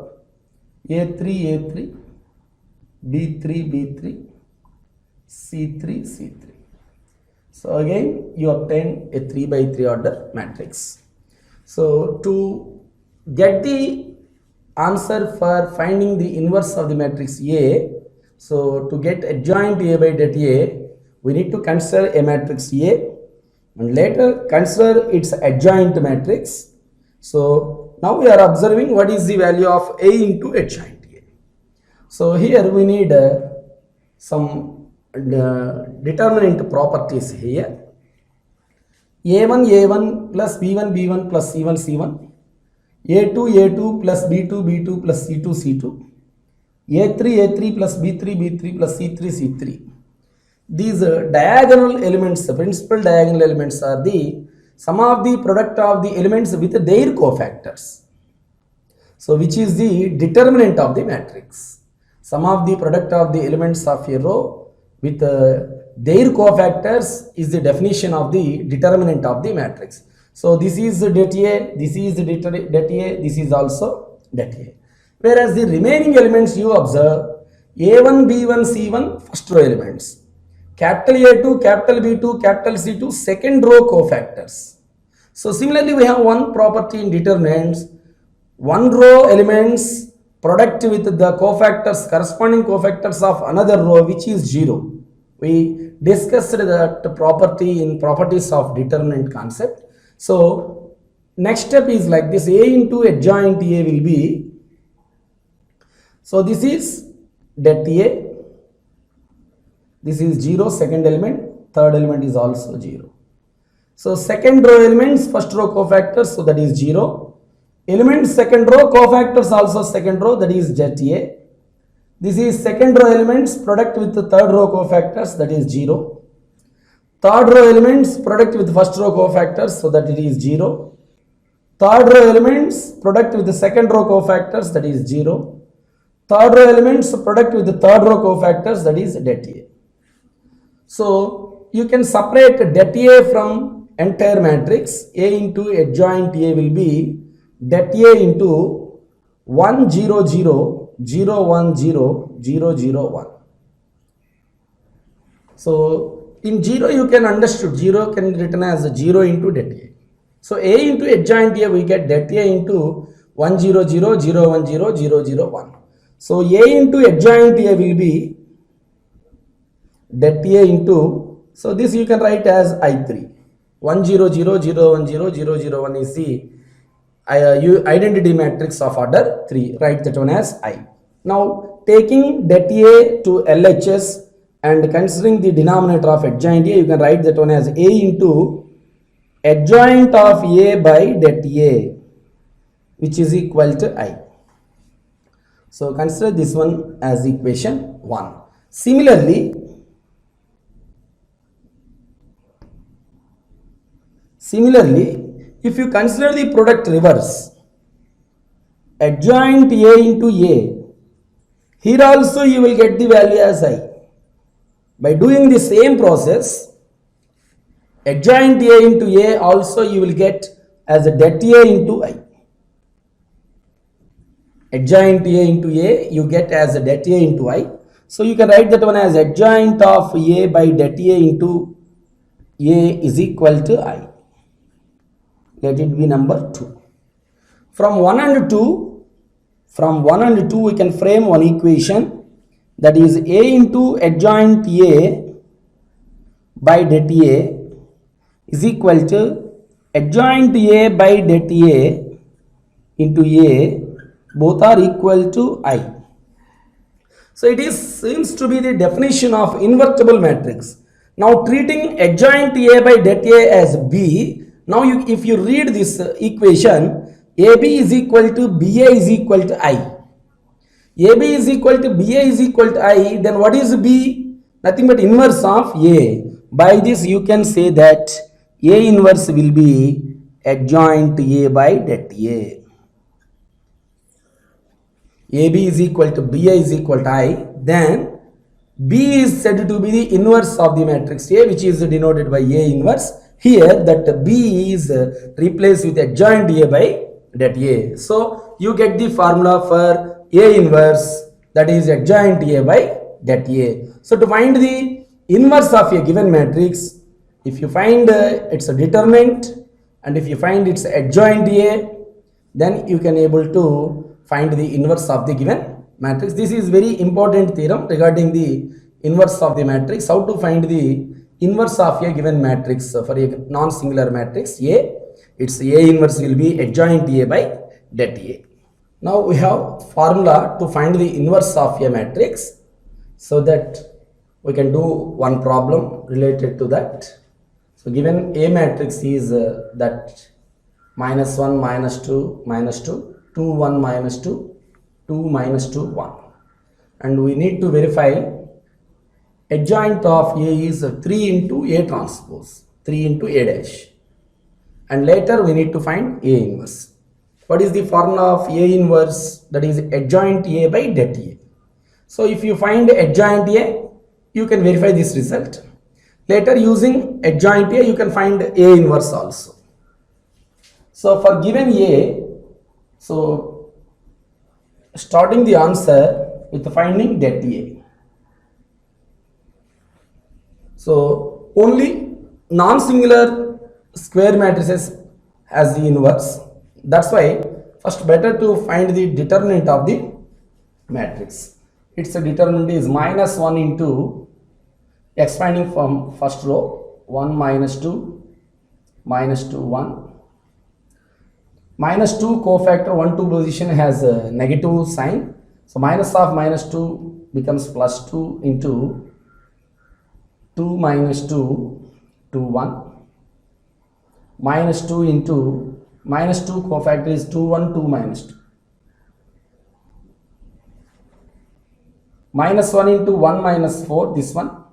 Speaker 1: A3 A3 B3 B3 C3 C3. So again you obtain a 3 by 3 order matrix. So to get the answer for finding the inverse of the matrix A, so to get adjoint A by det A, we need to consider a matrix A and later consider its adjoint matrix. So now we are observing what is the value of A into adjoint A. So here we need some determinant properties here. A1 A1 plus B1 B1 plus C1 C1. A2 A2 plus B2 B2 plus C2 C2. A3 A3 plus B3 B3 plus C3 C3. These diagonal elements, principal diagonal elements, are the sum of the product of the elements with their cofactors. So which is the determinant of the matrix. Sum of the product of the elements of a row with their cofactors is the definition of the determinant of the matrix. So this is det A, this is det A, this is also det A. Whereas the remaining elements you observe, A1, B1, C1 first row elements, capital A2, capital B2, capital C2 second row cofactors. So similarly we have one property in determinants, one row elements product with the cofactors, corresponding cofactors of another row which is 0. We discussed that property in properties of determinant concept. So next step is like this, A into adjoint A will be, so this is det A, this is 0 second element, third element is also 0. So second row elements first row cofactors, so that is 0. Elements second row cofactors also second row, that is det A. This is second row elements product with the third row cofactors, that is 0. Third row elements product with first row cofactors, so that it is 0. Third row elements product with the second row cofactors, that is 0. Third row elements product with the third row cofactors, that is det A. So you can separate det A from entire matrix. A into adjoint A will be det A into 1 0 0 0 1 0 0 0 1. So in 0 you can understood 0 can be written as 0 into det A. So A into adjoint A we get det A into 1 0 0 0 1 0 0 0 1. So A into adjoint A will be det A into, so this you can write as I3. 1 0 0 0 1 0 0 0 1 is the identity matrix of order 3. Write that one as I. Now taking det A to LHS and considering the denominator of adjoint A, you can write that one as A into adjoint of A by det A, which is equal to I. So consider this one as equation 1. Similarly, if you consider the product reverse, adjoint A into A, here also you will get the value as I. By doing the same process, adjoint A into A also you will get as a det A into I. Adjoint A into A you get as a det A into I. So you can write that one as adjoint of A by det A into A is equal to I. Let it be number 2. From 1 and 2 we can frame one equation, that is A into adjoint A by det A is equal to adjoint A by det A into A, both are equal to I. So it seems to be the definition of invertible matrix. Now treating adjoint A by det A as B, now if you read this equation, AB is equal to BA is equal to I. AB is equal to BA is equal to I, then what is B? Nothing but inverse of A. By this you can say that A inverse will be adjoint A by det A. AB is equal to BA is equal to I, then B is said to be the inverse of the matrix A, which is denoted by A inverse. Here that B is replaced with adjoint A by det A. So you get the formula for A inverse, that is adjoint A by det A. So to find the inverse of a given matrix, if you find its determinant and if you find its adjoint A, then you can able to find the inverse of the given matrix. This is very important theorem regarding the inverse of the matrix. How to find the inverse of a given matrix for a non-singular matrix A? Its A inverse will be adjoint A by det A. Now we have formula to find the inverse of a matrix, so that we can do one problem related to that. So given A matrix is that minus 1 minus 2 minus 2, 2 1 minus 2, 2 minus 2 1, and we need to verify adjoint of A is 3 into A transpose, 3 into A dash, and later we need to find A inverse. What is the formula of A inverse? That is adjoint A by det A. So if you find adjoint A, you can verify this result. Later using adjoint A, you can find A inverse also. So for given A, so starting the answer with finding det A. So only non-singular square matrices has the inverse. That's why first better to find the determinant of the matrix. Its determinant is minus 1 into, expanding from first row, 1 minus 2 minus 2 1. Minus 2 cofactor 1 2 position has a negative sign. So minus of minus 2 becomes plus 2 into 2 minus 2 2 1. Minus 2 into minus 2 cofactor is 2 1 2 minus 2. Minus 1 into 1 minus 4, this one.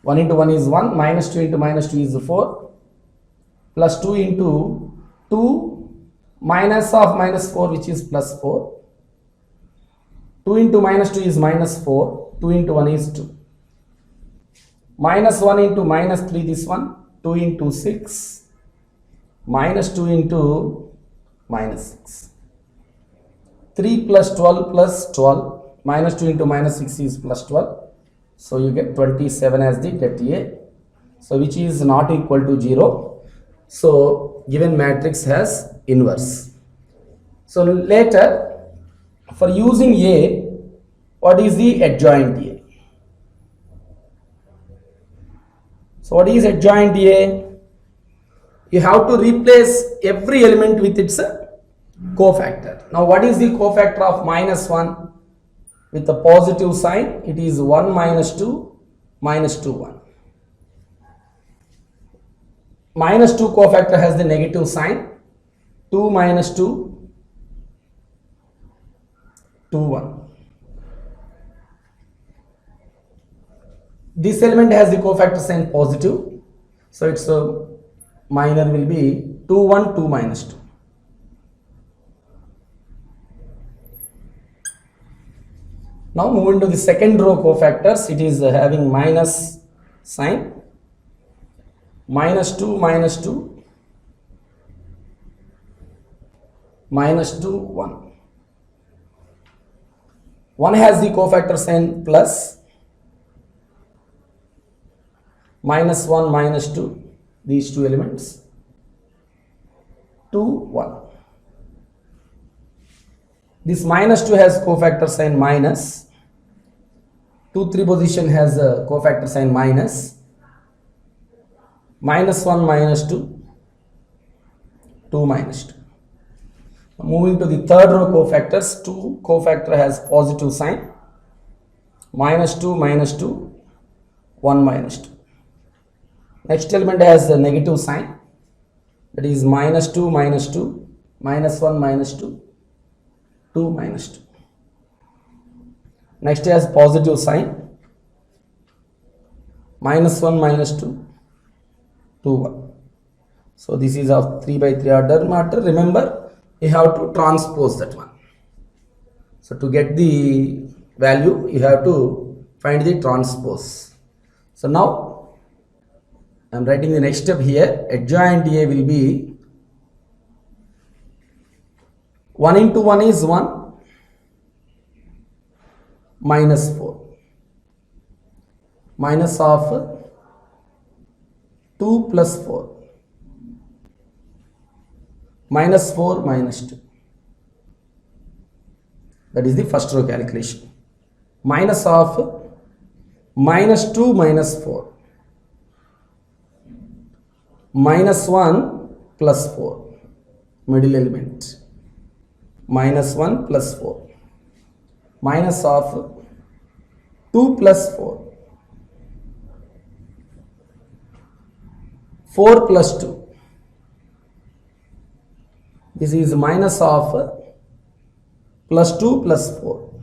Speaker 1: 1 into 1 is 1, minus 2 into minus 2 is 4, plus 2 into 2 minus of minus 4, which is plus 4. 2 into minus 2 is minus 4, 2 into 1 is 2. Minus 1 into minus 3, this one, 2 into 6, minus 2 into minus 6. 3 plus 12 plus 12, minus 2 into minus 6 is plus 12. So you get 27 as the det A, so which is not equal to 0. So given matrix has inverse. So later for using A, what is the adjoint A? So what is adjoint A? You have to replace every element with its cofactor. Now what is the cofactor of minus 1? With a positive sign, it is 1 minus 2 minus 2 1. Minus 2 cofactor has the negative sign, 2 minus 2 2 1. This element has the cofactor sign positive, so its minor will be 2 1 2 minus 2. Now moving to the second row cofactors, it is having minus sign. minus 2 minus 2 minus 2 1. 1 has the cofactor sign plus, minus 1 minus 2, these two elements, 2 1. This minus 2 has cofactor sign minus, 2 3 position has a cofactor sign minus, minus 1 minus 2, 2 minus 2. Moving to the third row cofactors, 2 cofactor has positive sign, minus 2 minus 2, 1 minus 2. Next element has a negative sign, that is minus 2 minus 2, minus 1 minus 2, 2 minus 2. Next has positive sign, minus 1 minus 2, 2 1. So this is of 3 by 3 order matter. Remember, you have to transpose that one. So to get the value, you have to find the transpose. So now I am writing the next step here. Adjoint A will be 1 into 1 is 1, minus 4, minus of 2 plus 4, minus 4 minus 2. That is the first row calculation. Minus of minus 2 minus 4, minus 1 plus 4, middle element, minus 1 plus 4, minus of 2 plus 4, 4 plus 2. This is minus of plus 2 plus 4.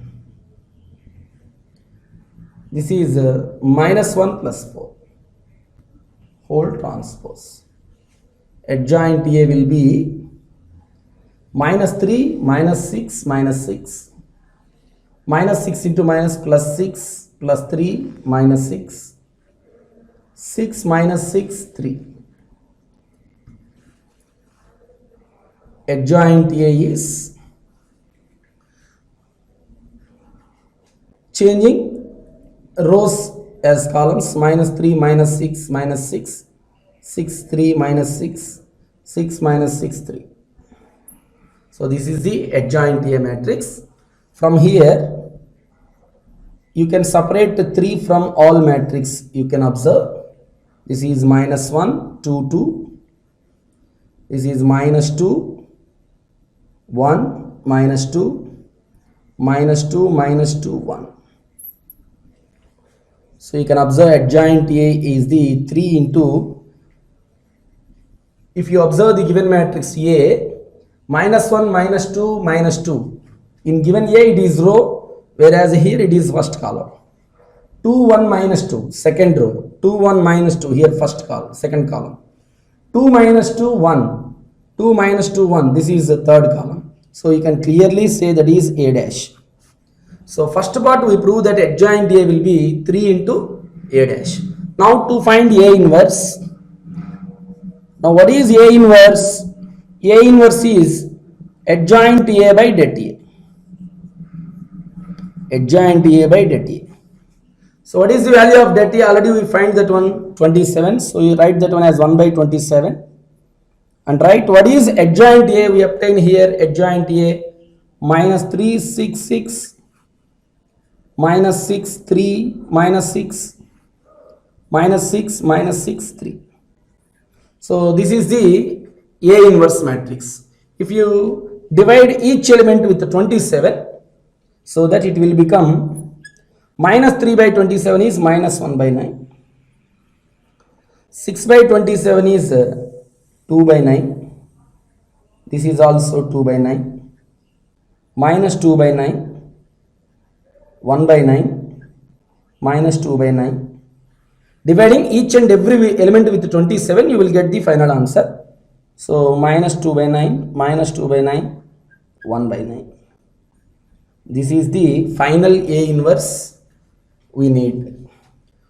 Speaker 1: This is minus 1 plus 4. Whole transpose. Adjoint A will be minus 3 minus 6 minus 6. Minus 6 into minus plus 6 plus 3 minus 6. 6 minus 6, 3. Adjoint A is changing rows as columns, minus 3 minus 6 minus 6, 6 3 minus 6, 6 minus 6 3. So this is the adjoint A matrix. From here you can separate the 3 from all matrix. You can observe this is minus 1 2 2, this is minus 2 1 minus 2 minus 2 minus 2 1. So you can observe adjoint A is the 3 into, if you observe the given matrix A, minus 1 minus 2 minus 2, in given A it is row, whereas here it is first column. 2 1 minus 2, second row, 2 1 minus 2, here first column, second column, 2 minus 2 1, 2 minus 2 1, this is the third column. So you can clearly say that is A dash. So first part we prove that adjoint A will be 3 into A dash. Now to find A inverse. Now what is A inverse? A inverse is adjoint A by det A. Adjoint A by det A. So what is the value of det A? Already we find that one 27. So you write that one as 1 by 27. And write what is adjoint A. We obtain here adjoint A minus 3 6 6 minus 6 3 minus 6 minus 6 minus 6 3. So this is the A inverse matrix. If you divide each element with 27, so that it will become minus 3 by 27 is minus 1 by 9. 6 by 27 is 2 by 9. This is also 2 by 9. Minus 2 by 9. 1 by 9. Minus 2 by 9. Dividing each and every element with 27, you will get the final answer. So minus 2 by 9, minus 2 by 9, 1 by 9. This is the final A inverse we need.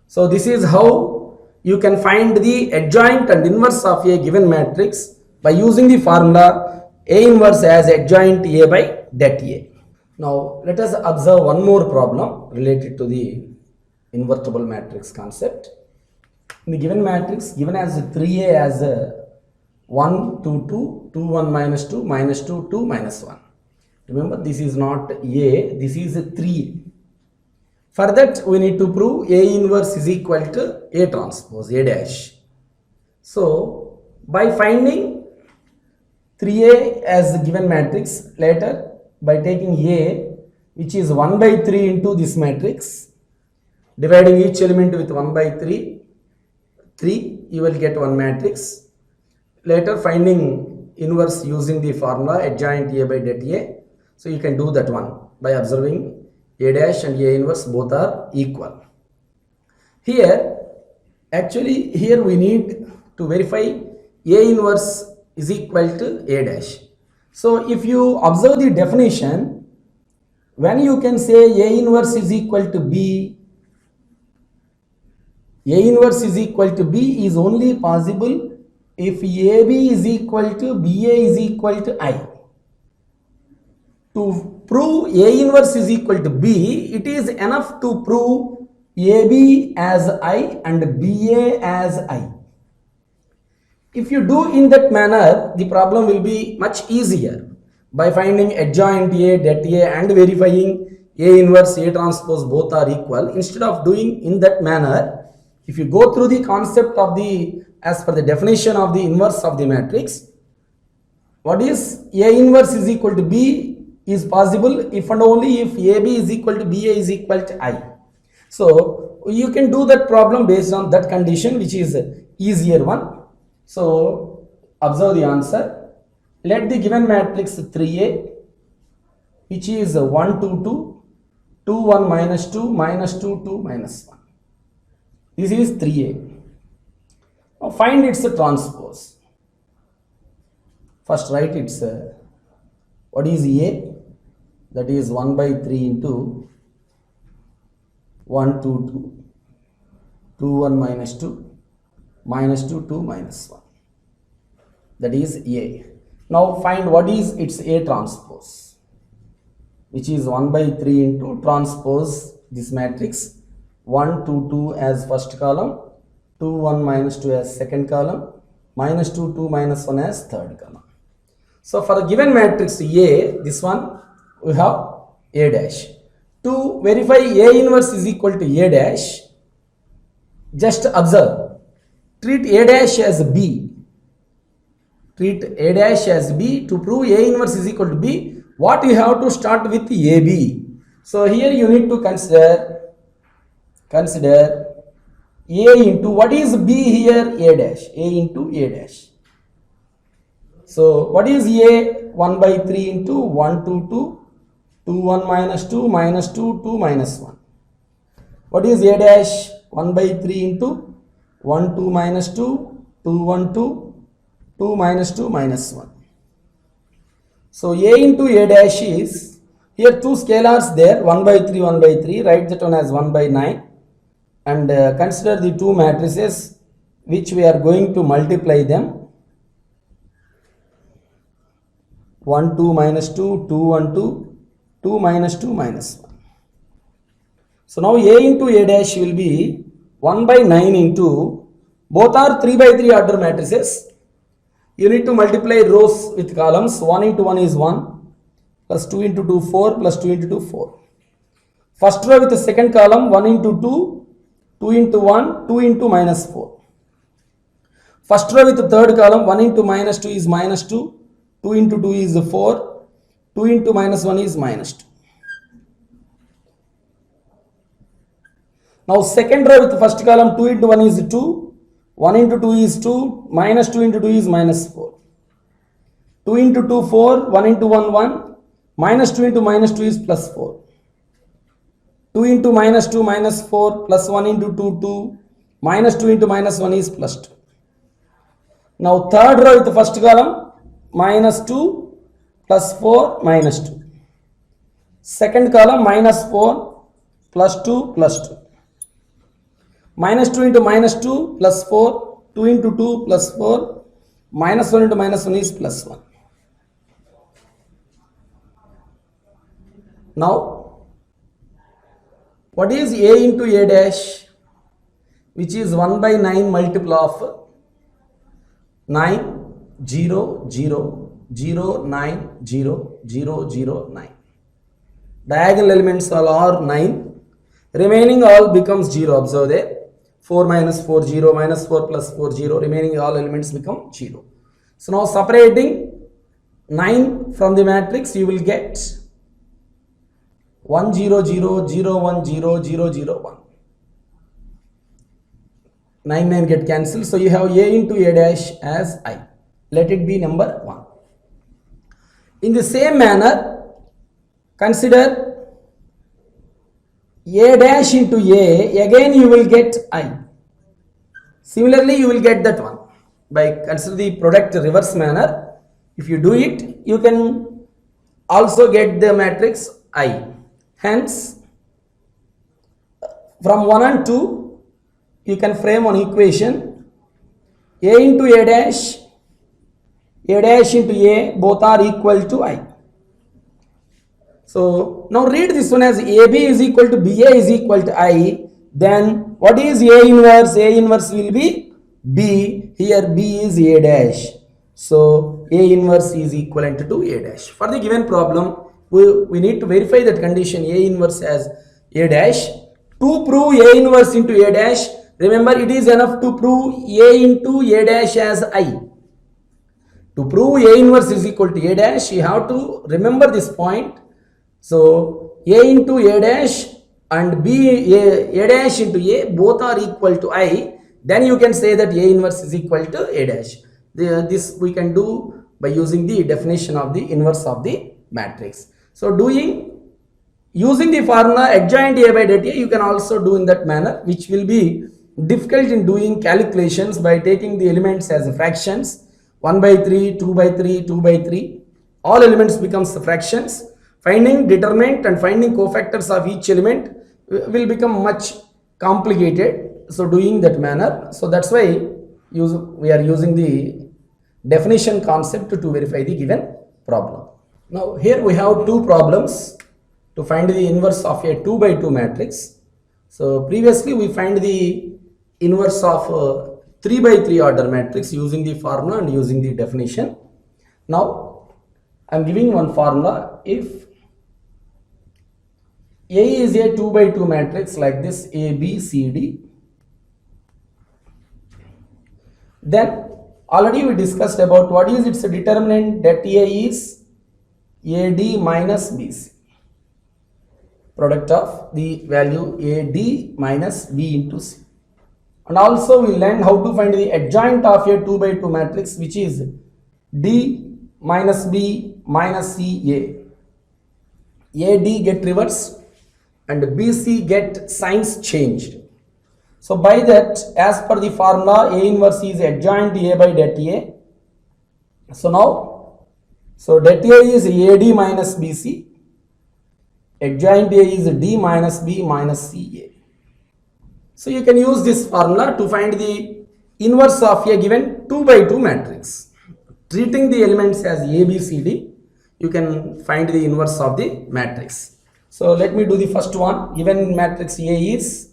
Speaker 1: So this is how you can find the adjoint and inverse of a given matrix by using the formula A inverse as adjoint A by det A. Now let us observe one more problem related to the invertible matrix concept. In the given matrix, given as 3A as 1, 2, 2, 2, 1, minus 2, minus 2, 2, minus 1. Remember, this is not A, this is 3. For that, we need to prove A inverse is equal to A transpose, A dash. So, by finding 3A as the given matrix, later by taking A, which is 1 by 3 into this matrix, dividing each element with 1 by 3, you will get one matrix. Later finding inverse using the formula adjoint A by det A. So you can do that one by observing A dash and A inverse both are equal. Here, actually here we need to verify A inverse is equal to A dash. So if you observe the definition, when you can say A inverse is equal to B, A inverse is equal to B is only possible if AB is equal to BA is equal to I. To prove A inverse is equal to B, it is enough to prove AB as I and BA as I. If you do in that manner, the problem will be much easier by finding adjoint A, det A and verifying A inverse, A transpose both are equal. Instead of doing in that manner, if you go through the concept of the, as per the definition of the inverse of the matrix, what is A inverse is equal to B is possible if and only if AB is equal to BA is equal to I. So you can do that problem based on that condition, which is easier one. So observe the answer. Let the given matrix 3A, which is 1, 2, 2, 2, 1, minus 2, minus 2, 2, minus 1. This is 3A. Now find its transpose. First write its, what is A? That is 1 by 3 into 1, 2, 2, 2, 1, minus 2, minus 2, 2, minus 1. That is A. Now find what is its A transpose, which is 1 by 3 into transpose this matrix 1, 2, 2 as first column, 2, 1, minus 2 as second column, minus 2, 2, minus 1 as third column. So for a given matrix A, this one we have A dash. To verify A inverse is equal to A dash, just observe, treat A dash as B. Treat A dash as B. To prove A inverse is equal to B, what you have to start with AB. So here you need to consider A into, what is B here? A dash. A into A dash. So what is A? 1 by 3 into 1, 2, 2, 2, 1, minus 2, minus 2, 2, minus 1. What is A dash? 1 by 3 into 1, 2, minus 2, 2, 1, 2, 2, minus 2, minus 1. So A into A dash is, here two scalars there, 1 by 3, 1 by 3, write that one as 1 by 9 and consider the two matrices which we are going to multiply them. 1, 2, minus 2, 2, 1, 2, 2, minus 2, minus 1. So now A into A dash will be 1 by 9 into, both are 3 by 3 order matrices. You need to multiply rows with columns. 1 into 1 is 1, plus 2 into 2, 4, plus 2 into 2, 4. First row with the second column, 1 into 2, 2 into 1, 2 into minus 4. First row with the third column, 1 into minus 2 is minus 2, 2 into 2 is 4, 2 into minus 1 is minus 2. Now second row with the first column, 2 into 1 is 2, 1 into 2 is 2, minus 2 into 2 is minus 4. 2 into 2, 4, 1 into 1, 1, minus 2 into minus 2 is plus 4. 2 into minus 2 minus 4 plus 1 into 2, 2, minus 2 into minus 1 is plus 2. Now third row with the first column, minus 2 plus 4 minus 2. Second column, minus 4 plus 2 plus 2. minus 2 into minus 2 plus 4, 2 into 2 plus 4, minus 1 into minus 1 is plus 1. Now, what is a into a dash, which is 1 by 9 multiple of 9, 0, 0, 0, 9, 0, 0, 0, 9. Diagonal elements all are 9. Remaining all becomes 0. Observe there. 4 minus 4, 0, minus 4 plus 4, 0. Remaining all elements become 0. So now separating 9 from the matrix, you will get 1, 0, 0, 0, 1, 0, 0, 0, 1. 9, 9 get cancelled. So you have a into a dash as I. Let it be number 1. In the same manner, consider a dash into a, again you will get I. Similarly, you will get that one. By consider the product reverse manner, if you do it, you can also get the matrix I. Hence, from 1 and 2, you can frame one equation. A into a dash into a, both are equal to I. So now read this one as AB is equal to BA is equal to I. Then what is A inverse? A inverse will be B. Here B is A dash. So A inverse is equivalent to A dash. For the given problem, we need to verify that condition A inverse as A dash. To prove A inverse into A dash, remember it is enough to prove A into A dash as I. To prove A inverse is equal to A dash, you have to remember this point. So A into A dash and B A dash into A both are equal to I. Then you can say that A inverse is equal to A dash. This we can do by using the definition of the inverse of the matrix. So using the formula adjoint A by det A, you can also do in that manner, which will be difficult in doing calculations by taking the elements as fractions. 1 by 3, 2 by 3, 2 by 3. All elements becomes fractions. Finding determinant and finding cofactors of each element will become much complicated. So doing that manner. So that's why we are using the definition concept to verify the given problem. Now here we have two problems to find the inverse of a 2 by 2 matrix. So previously we find the inverse of 3 by 3 order matrix using the formula and using the definition. Now I am giving one formula. If A is a 2 by 2 matrix like this, A, B, C, D, then already we discussed about what is its determinant. That A is AD minus BC. Product of the value AD minus B into C. And also we learned how to find the adjoint of a 2 by 2 matrix, which is D minus B minus C A. AD get reversed and BC get signs changed. So by that, as per the formula, A inverse is adjoint A by det A. So now, det A is AD minus BC. Adjoint A is D minus B minus CA. So you can use this formula to find the inverse of a given 2 by 2 matrix. Treating the elements as A, B, C, D, you can find the inverse of the matrix. So let me do the first one. Given matrix A is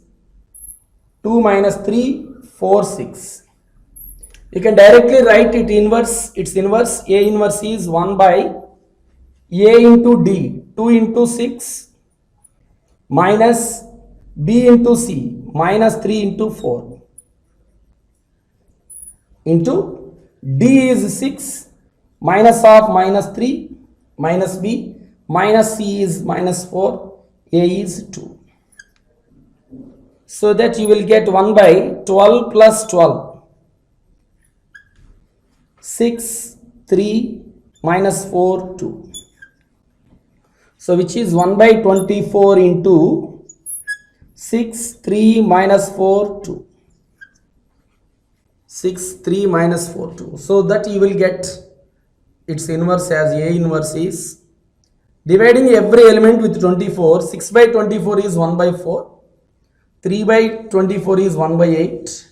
Speaker 1: 2 minus 3, 4, 6. You can directly write it inverse. Its inverse, A inverse is 1 by A into D, 2 into 6 minus B into C minus 3 into 4 into D is 6 minus of minus 3 minus B minus C is minus 4, A is 2. So that you will get 1 by 12 plus 12, 6, 3 minus 4, 2. So which is 1 by 24 into 6, 3 minus 4, 2. 6, 3 minus 4, 2. So that you will get its inverse as A inverse is dividing every element with 24. 6 by 24 is 1 by 4. 3 by 24 is 1 by 8.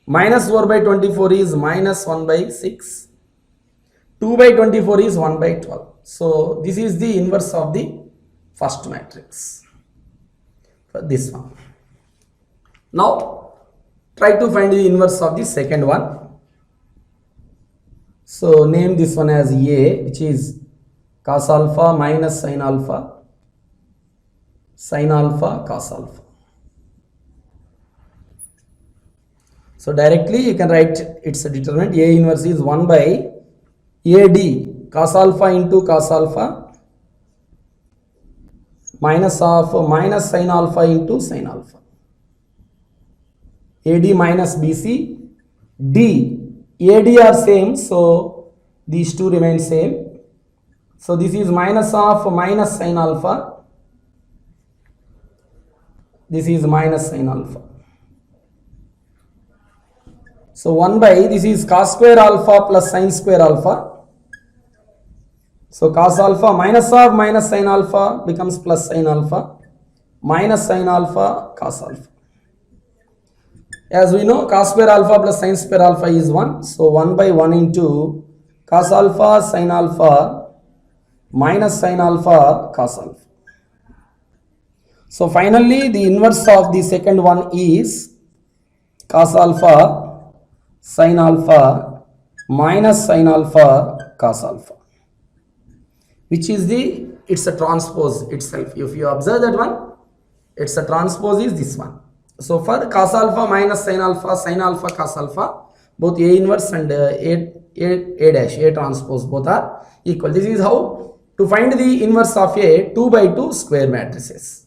Speaker 1: Minus 4 by 24 is minus 1 by 6. 2 by 24 is 1 by 12. So this is the inverse of the first matrix for this one. Now try to find the inverse of the second one. So name this one as A, which is cos alpha minus sin alpha cos alpha. So directly you can write its determinant. A inverse is 1 by AD cos alpha into cos alpha minus of minus sin alpha into sin alpha. AD minus BC. D. AD are same, so these two remain same. So this is minus of minus sin alpha. This is minus sin alpha. So 1 by, this is cos square alpha plus sin square alpha. So cos alpha minus of minus sin alpha becomes plus sin alpha. Minus sin alpha cos alpha. As we know, cos square alpha plus sin square alpha is 1. So 1 by 1 into cos alpha sin alpha minus sin alpha cos alpha. So finally the inverse of the second one is cos alpha sin alpha minus sin alpha cos alpha, which is it's a transpose itself. If you observe that one, it's a transpose is this one. So for cos alpha minus sin alpha cos alpha, both A inverse and A dash, A transpose, both are equal. This is how to find the inverse of a 2 by 2 square matrices.